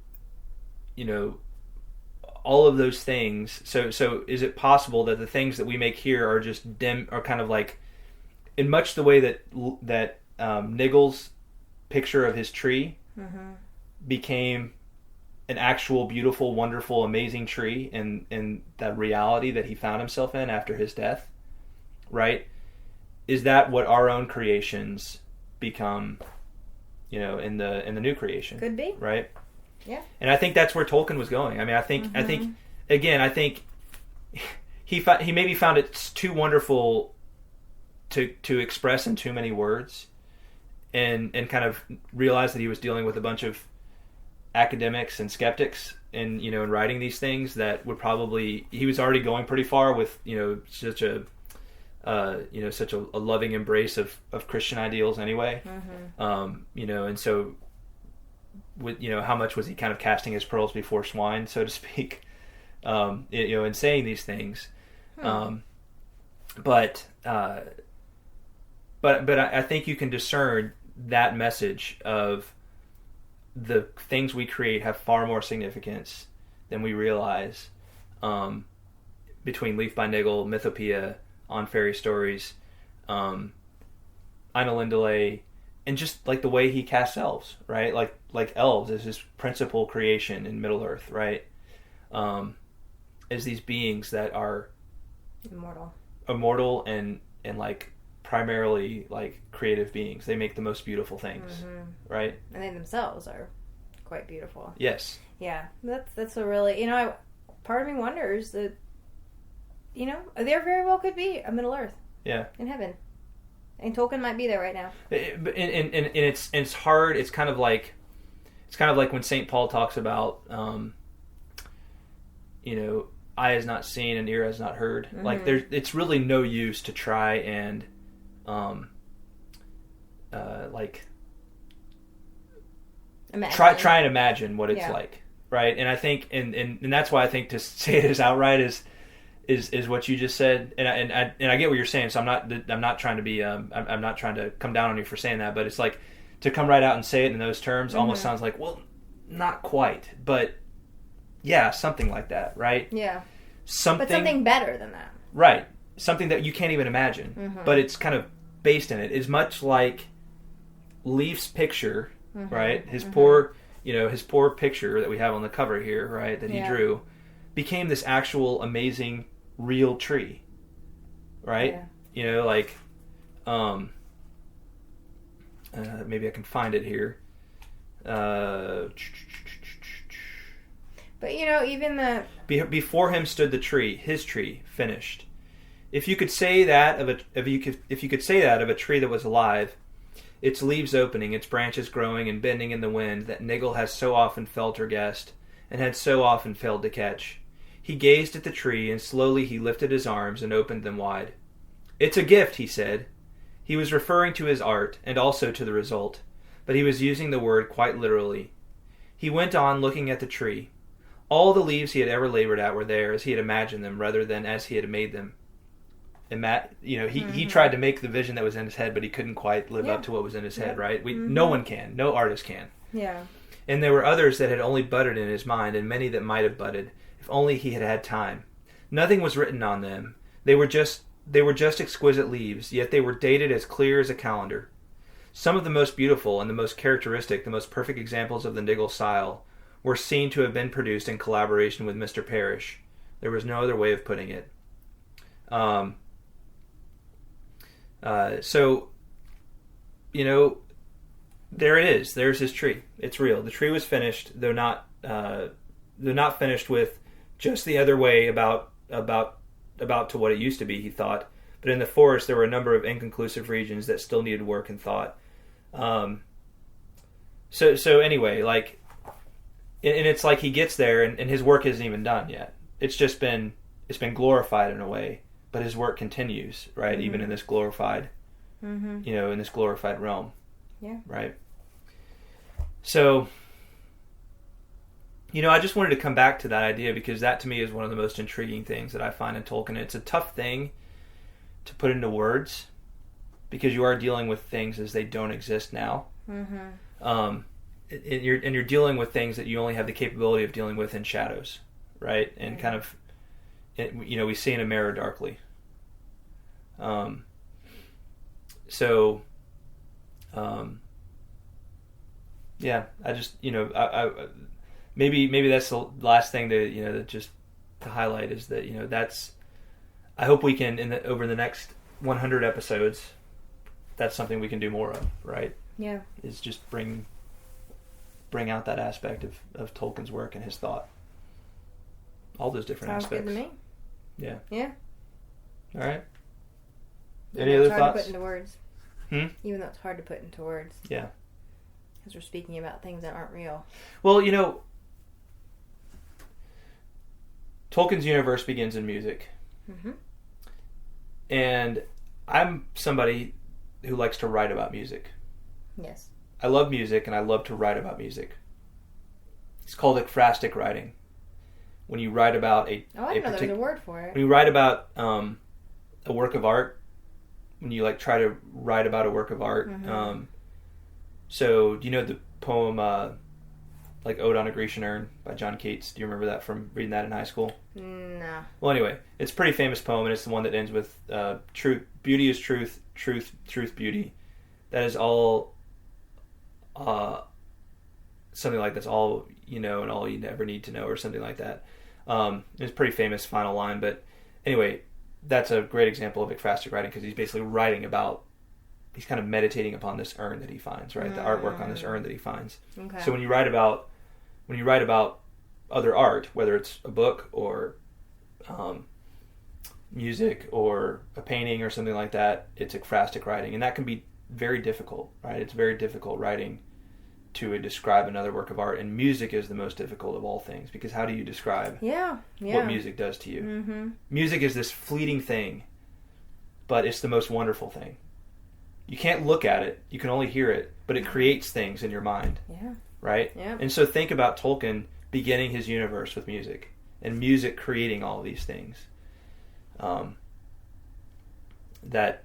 all of those things. So is it possible that the things that we make here are just dim, or kind of like, in much the way that Niggle's picture of his tree became an actual beautiful, wonderful, amazing tree in that reality that he found himself in after his death, right? Is that what our own creations become, in the new creation? Could be. Right? Yeah. And I think that's where Tolkien was going. I mean, I think he maybe found it too wonderful to express in too many words, and kind of realized that he was dealing with a bunch of academics and skeptics in writing these things that would probably, he was already going pretty far with such a loving embrace of Christian ideals anyway. And so with how much was he kind of casting his pearls before swine, so to speak, in saying these things. But I think you can discern that message of the things we create have far more significance than we realize, between Leaf by Niggle, Mythopoeia, On Fairy Stories, Ina Lindelay, and just like the way he casts elves, right? Like elves is his principal creation in Middle Earth, right? As these beings that are immortal and like primarily like creative beings. They make the most beautiful things, right? And they themselves are quite beautiful. Yes. Yeah, that's a really, part of me wonders that, there very well could be a Middle Earth. Yeah. In heaven. And Tolkien might be there right now. And it's hard. It's kind of like when St. Paul talks about, eye has not seen and ear has not heard. Like it's really no use to try and, try and imagine what it's like, right? And I think, and that's why I think to say it as outright is what you just said, and I get what you're saying. So I'm not trying to be I'm not trying to come down on you for saying that, but it's like to come right out and say it in those terms almost sounds like, well, not quite, but yeah, something like that, right? Yeah, but something better than that, right? Something that you can't even imagine, but it's kind of based in it. Is much like Leaf's picture, right? His poor picture that we have on the cover here, right? That he drew, became this actual amazing real tree, right? Yeah. Maybe I can find it here. But even before him stood the tree, his tree, finished. If you could say that of a tree that was alive, its leaves opening, its branches growing and bending in the wind, that Niggle has so often felt or guessed, and had so often failed to catch. He gazed at the tree, and slowly he lifted his arms and opened them wide. "It's a gift," he said. He was referring to his art, and also to the result, but he was using the word quite literally. He went on looking at the tree. All the leaves he had ever labored at were there as he had imagined them, rather than as he had made them. He tried to make the vision that was in his head, but he couldn't quite live up to what was in his head, right? No one can. No artist can. Yeah. And there were others that had only budded in his mind, and many that might have budded, if only he had had time. Nothing was written on them. They were just They were just exquisite leaves, yet they were dated as clear as a calendar. Some of the most beautiful and the most characteristic, the most perfect examples of the Niggle style were seen to have been produced in collaboration with Mr. Parrish. There was no other way of putting it. So, there it is. There's his tree. It's real. The tree was finished, though not finished with just the other way about to what it used to be, he thought. But in the forest, there were a number of inconclusive regions that still needed work and thought. So anyway, like, and it's like he gets there and his work isn't even done yet. It's been glorified in a way, but his work continues, right? Mm-hmm. Even in this glorified, in this glorified realm. Yeah. Right. So, I just wanted to come back to that idea because that to me is one of the most intriguing things that I find in Tolkien. It's a tough thing to put into words because you are dealing with things as they don't exist now. Mm-hmm. And you're dealing with things that you only have the capability of dealing with in shadows, right? And kind of, we see in a mirror darkly. I just, maybe that's the last thing to highlight is that, that's, I hope we can, over the next 100 episodes, that's something we can do more of, right? Yeah. Is just bring out that aspect of Tolkien's work and his thought. All those different aspects. Sounds good to me. Yeah. Yeah. All right. Any other thoughts? It's hard to put into words. Even though it's hard to put into words. Yeah. Because we're speaking about things that aren't real. Well, Tolkien's universe begins in music. Mm-hmm. And I'm somebody who likes to write about music. Yes. I love music and I love to write about music. It's called ekphrastic writing. When you write about I didn't know there was a word for it. When you write about a work of art, when you try to write about a work of art, mm-hmm. So do you know the poem Ode on a Grecian Urn by John Keats? Do you remember that from reading that in high school? No. Well, anyway, it's a pretty famous poem, and it's the one that ends with truth. Beauty is truth, truth, beauty. That is all something like that's all you know and all you ever need to know, or something like that. It's a pretty famous final line, but anyway, that's a great example of ekphrastic writing because he's basically writing about, he's kind of meditating upon this urn that he finds, right? The artwork on this urn that he finds. Okay. So when you write about other art, whether it's a book or music or a painting or something like that, it's ekphrastic writing, and that can be very difficult, right? It's very difficult writing to describe another work of art, and music is the most difficult of all things because how do you describe what music does to you? Mm-hmm. Music is this fleeting thing, but it's the most wonderful thing. You can't look at it, you can only hear it, but it creates things in your mind. Yeah. Right? Yeah. And so think about Tolkien beginning his universe with music, and music creating all of these things. That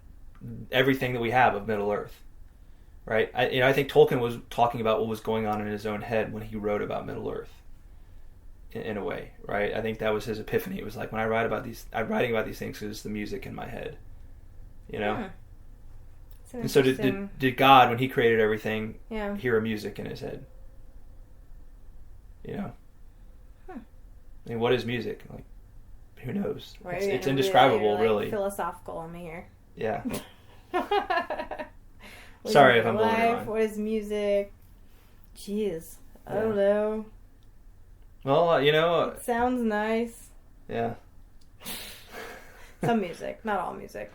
everything that we have of Middle-earth. Right? I think Tolkien was talking about what was going on in his own head when he wrote about Middle-earth. In a way, right? I think that was his epiphany. It was like, when I'm writing about these things because it's the music in my head. Yeah. And so did God, when he created everything, hear a music in his head? I mean, what is music? Who knows? Right, it's indescribable, really. Philosophical on me here. Yeah. Sorry if I'm blowing your mind. What is music? Jeez. I don't know. Well, it sounds nice. Yeah. Some music. Not all music.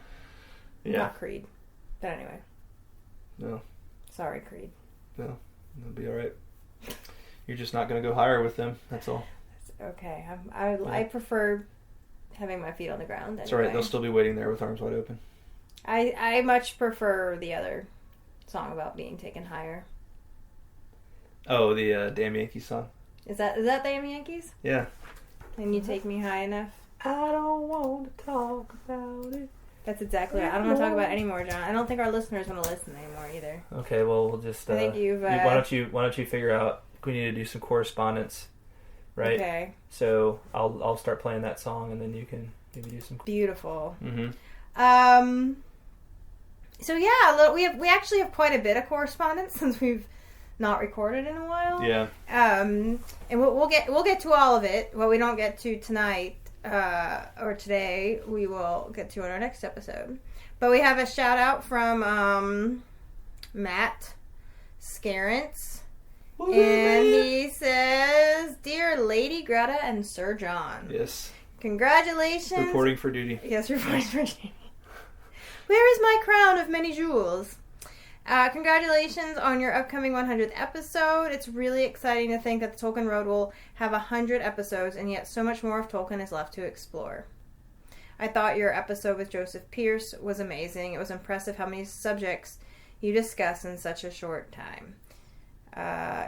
Yeah. Not Creed. But anyway. No. Sorry, Creed. No. It'll be alright. You're just not going to go higher with them. That's all. Okay. I prefer having my feet on the ground. That's alright. They'll still be waiting there with arms wide open. I much prefer the other song about being taken higher. Oh, the Damn Yankees song? Is that Damn Yankees? Yeah. Can you take me high enough? I don't want to talk about it. That's exactly right. I don't want to talk about it anymore, John. I don't think our listeners want to listen anymore either. Okay, well, we'll just... I think you've... why don't you figure out... We need to do some correspondence, right? Okay. So I'll start playing that song, and then you can maybe do some... Beautiful. Mm-hmm. So yeah, we actually have quite a bit of correspondence since we've not recorded in a while. Yeah. And we'll get to all of it. What we don't get to tonight or today, we will get to on our next episode. But we have a shout out from Matt Scarrance. And he says, "Dear Lady Greta and Sir John, Yes. congratulations." Reporting for duty. Yes, reporting for duty. Where is my crown of many jewels? Congratulations on your upcoming 100th episode. It's really exciting to think that the Tolkien Road will have 100 episodes, and yet so much more of Tolkien is left to explore. I thought your episode with Joseph Pierce was amazing. It was impressive how many subjects you discuss in such a short time.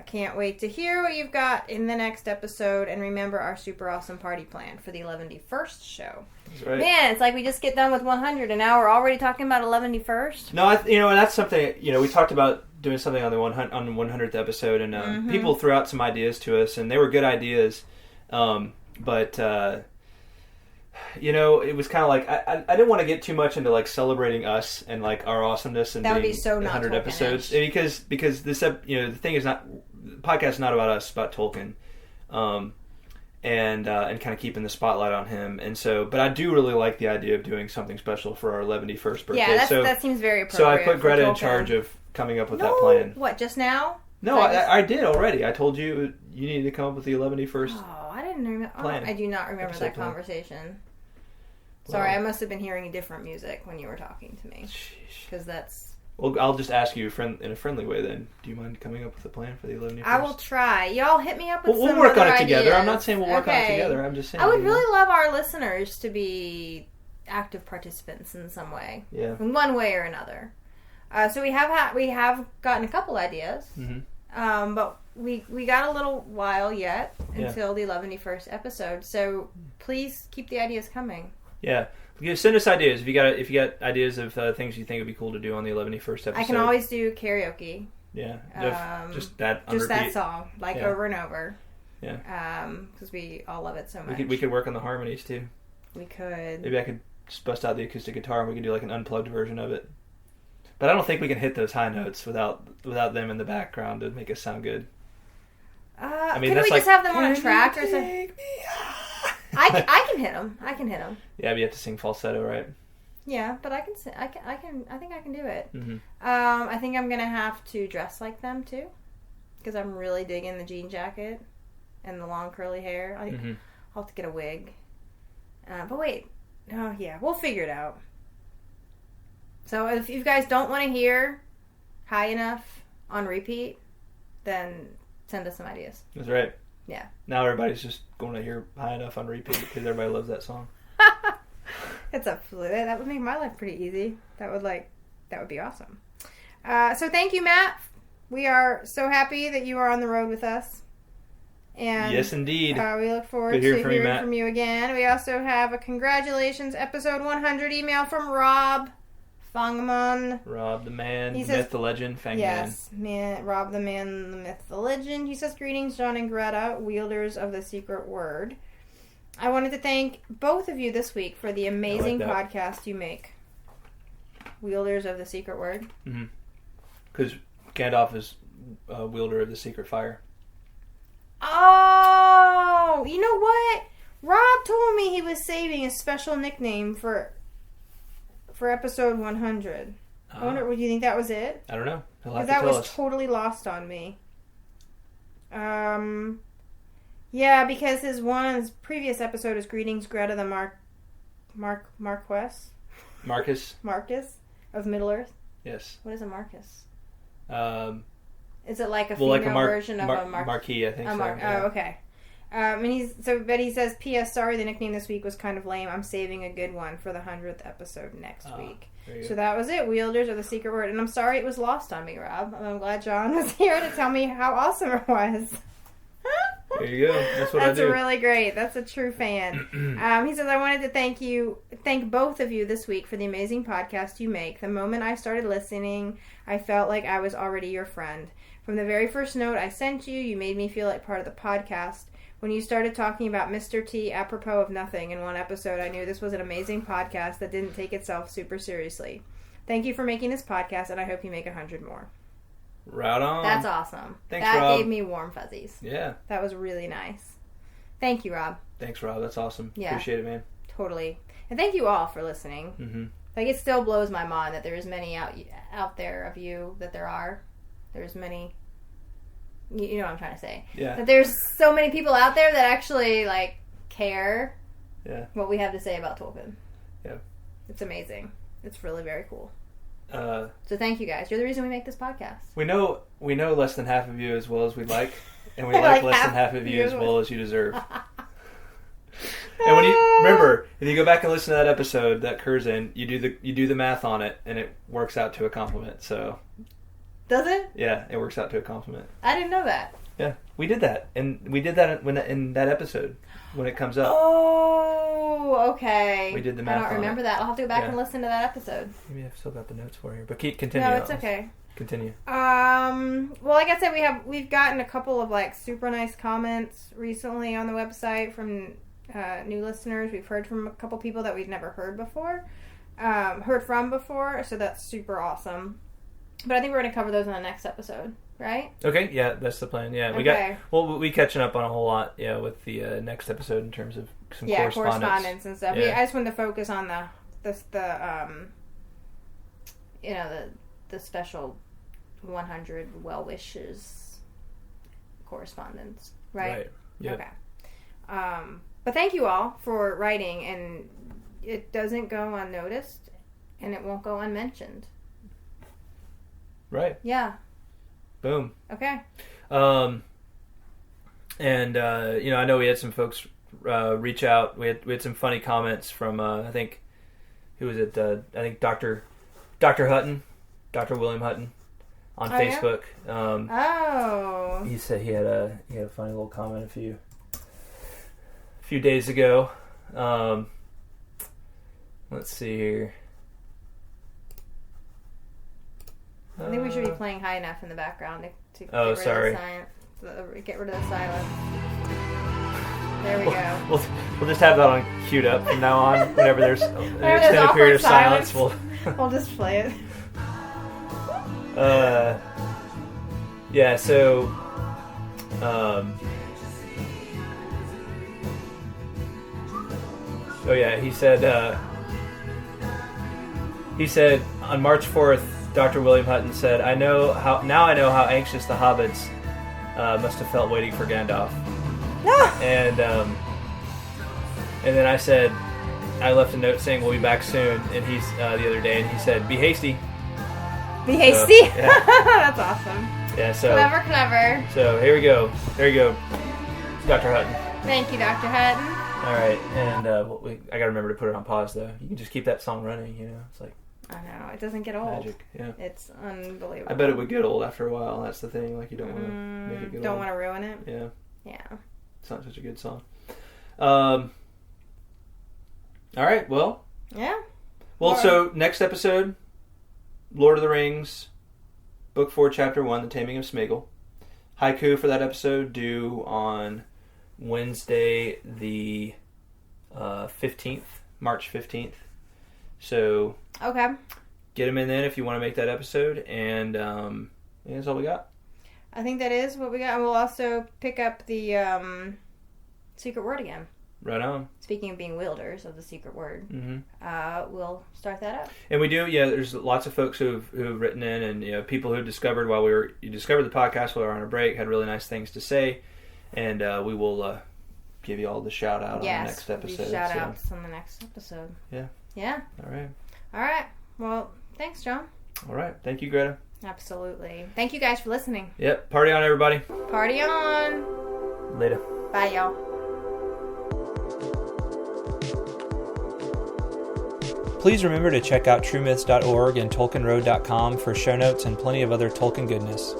Can't wait to hear what you've got in the next episode, and remember our super awesome party plan for the 11th show. That's right. Man, it's like we just get done with 100 and now we're already talking about 11st. No, that's something, we talked about doing something on the 100th episode, and people threw out some ideas to us, and they were good ideas. But it was kind of like, I didn't want to get too much into like celebrating us and like our awesomeness and that would being be so not 100 Tolkien-ish. episodes, because this, the thing is not, the podcast is not about us, it's about Tolkien. And kind of keeping the spotlight on him, and so, but I do really like the idea of doing something special for our 11st birthday. Yeah, that seems very appropriate. So I put Greta in Tolkien. charge of coming up with that plan. What, just now? No, I did already. I told you needed to come up with the 11st. Oh, I didn't remember. Plan. I do not remember Episode that plan. conversation. Sorry, I must have been hearing different music when you were talking to me. Because that's... Well, I'll just ask you in a friendly way then. Do you mind coming up with a plan for the 11st? I will try. Y'all hit me up with We'll some work on other it together. ideas. I'm not saying we'll work on it together. I'm just saying. I would really love our listeners to be active participants in some way. Yeah. In one way or another. So we have gotten a couple ideas. Mm-hmm. But we got a little while yet until the 11st episode. So please keep the ideas coming. Yeah. Send us ideas if you got ideas of things you think would be cool to do on the 11st episode. I can always do karaoke. Yeah, just that on just that repeat. song, over and over. Yeah. Because we all love it so much. We could work on the harmonies too. We could. Maybe I could just bust out the acoustic guitar and we could do like an unplugged version of it. But I don't think we can hit those high notes without them in the background to make us sound good. Can we just have them on a track or something? I can hit them. Yeah, but you have to sing falsetto, right? Yeah, but I can. I think I can do it. Mm-hmm. I think I'm gonna have to dress like them too, because I'm really digging the jean jacket and the long curly hair. I'll have to get a wig. But wait, oh yeah, we'll figure it out. So if you guys don't want to hear High Enough on repeat, then send us some ideas. That's right. Yeah. Now everybody's just going to hear High Enough on repeat because everybody loves that song. It's that would make my life pretty easy. That would be awesome. So thank you, Matt. We are so happy that you are on the road with us. And yes, indeed. We look forward to hearing from you again. We also have a congratulations episode 100 email from Rob Fangman. Rob the man, He the says, myth, the legend, Fangman. Yes, Rob the man, the myth, the legend. He says, greetings, John and Greta, wielders of the secret word. I wanted to thank both of you this week for the amazing podcast you make. Wielders of the secret word. Mm-hmm. Because Gandalf is a wielder of the secret fire. Oh, you know what? Rob told me he was saving a special nickname for episode 100. I wonder, would you think that was it? I don't know. Because that was totally lost on me. Yeah, because his previous episode is Greetings, Greta the Marquess of Middle Earth. Yes. What is a Marcus? Is it like a female version of a Marquis? I think so. Oh, okay. And he says, P.S. Sorry, the nickname this week was kind of lame. I'm saving a good one for the 100th episode next week. So that was it. Wielders of the secret word. And I'm sorry it was lost on me, Rob. I'm glad John was here to tell me how awesome it was. There you go. That's what I do. That's really great. That's a true fan. He says, I wanted to thank both of you this week for the amazing podcast you make. The moment I started listening, I felt like I was already your friend. From the very first note I sent you, you made me feel like part of the podcast. When you started talking about Mr. T apropos of nothing in one episode, I knew this was an amazing podcast that didn't take itself super seriously. Thank you for making this podcast, and I hope you make 100 more. Right on. That's awesome. Thanks, that Rob. gave me warm fuzzies. Yeah. That was really nice. Thank you, Rob. Thanks, Rob. That's awesome. Yeah. Appreciate it, man. Totally. And thank you all for listening. Mm-hmm. Like, it still blows my mind that there's many out there of you that there are. There's many... You know what I'm trying to say. Yeah. That there's so many people out there that actually, like, care what we have to say about Tolkien. Yeah. It's amazing. It's really very cool. So thank you guys. You're the reason we make this podcast. we know less than half of you as well as we like, and we like less than half of you as well as you deserve. And when you remember, if you go back and listen to that episode that Kerr's in, you do the math on it, and it works out to a compliment. So, does it? Yeah, it works out to a compliment. I didn't know that. Yeah, we did that, and we did that in that episode when it comes up. Oh, okay. We did the math. I don't remember that. I'll have to go back and listen to that episode. Maybe I've still got the notes for you, but continue. No, it's okay. Continue. Well, like I said, we've gotten a couple of like super nice comments recently on the website from new listeners. We've heard from a couple people that we've never heard from before, so that's super awesome. But I think we're going to cover those in the next episode, right? Okay, yeah, that's the plan. Yeah, we'll be catching up on a whole lot, with the next episode in terms of some correspondence and stuff. Yeah. I just wanted to focus on the special 100 well wishes correspondence, right? Yeah. Okay. But thank you all for writing, and it doesn't go unnoticed, and it won't go unmentioned. Right. Yeah. Boom. Okay. And I know we had some folks reach out. We had some funny comments from I think who was it? I think Dr. Hutton, Dr. William Hutton, on Facebook. Yeah? He said he had a funny little comment a few days ago. Let's see here. I think we should be playing high enough in the background to get get rid of the silence. There we go. We'll just have that on queued up from now on. Whenever there's an extended period of silence, we'll just play it. Yeah. So. Oh yeah, he said on March 4th, Dr. William Hutton said, I know how anxious the hobbits must have felt waiting for Gandalf. And then I said, I left a note saying we'll be back soon, and he's the other day, and he said, be hasty. Be hasty? So, yeah. That's awesome. Yeah, so Clever. So here we go. There you go, Dr. Hutton. Thank you, Dr. Hutton. All right, and I gotta remember to put it on pause though. You can just keep that song running, It's like I know, it doesn't get old. Magic, yeah. It's unbelievable. I bet it would get old after a while. That's the thing. Like you don't want to make it get old. Don't want to ruin it. Yeah. Yeah. It's not such a good song. All right. Well. Yeah. Well, so next episode, Lord of the Rings, Book 4, Chapter 1, The Taming of Smeagol. Haiku for that episode due on Wednesday, the 15th, March 15th. So, okay, get them in then if you want to make that episode, and that's all we got. I think that is what we got. And we'll also pick up the secret word again. Right on. Speaking of being wielders of the secret word, we'll start that up. And we do, there's lots of folks who've written in, and people who discovered you discovered the podcast while we were on a break, had really nice things to say, and we will give you all the shout out on the next episode. Shout outs on the next episode. Yeah. Yeah. All right. Well, thanks, John. All right. Thank you, Greta. Absolutely. Thank you guys for listening. Yep. Party on, everybody. Party on. Later. Bye, y'all. Please remember to check out truemyths.org and tolkienroad.com for show notes and plenty of other Tolkien goodness,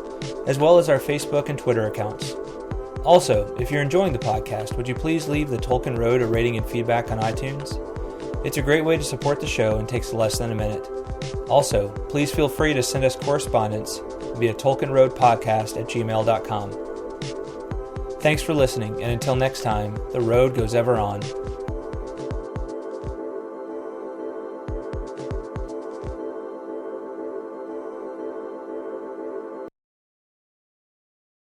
as well as our Facebook and Twitter accounts. Also, if you're enjoying the podcast, would you please leave the Tolkien Road a rating and feedback on iTunes? It's a great way to support the show and takes less than a minute. Also, please feel free to send us correspondence via tolkienroadpodcast@gmail.com. Thanks for listening, and until next time, the road goes ever on.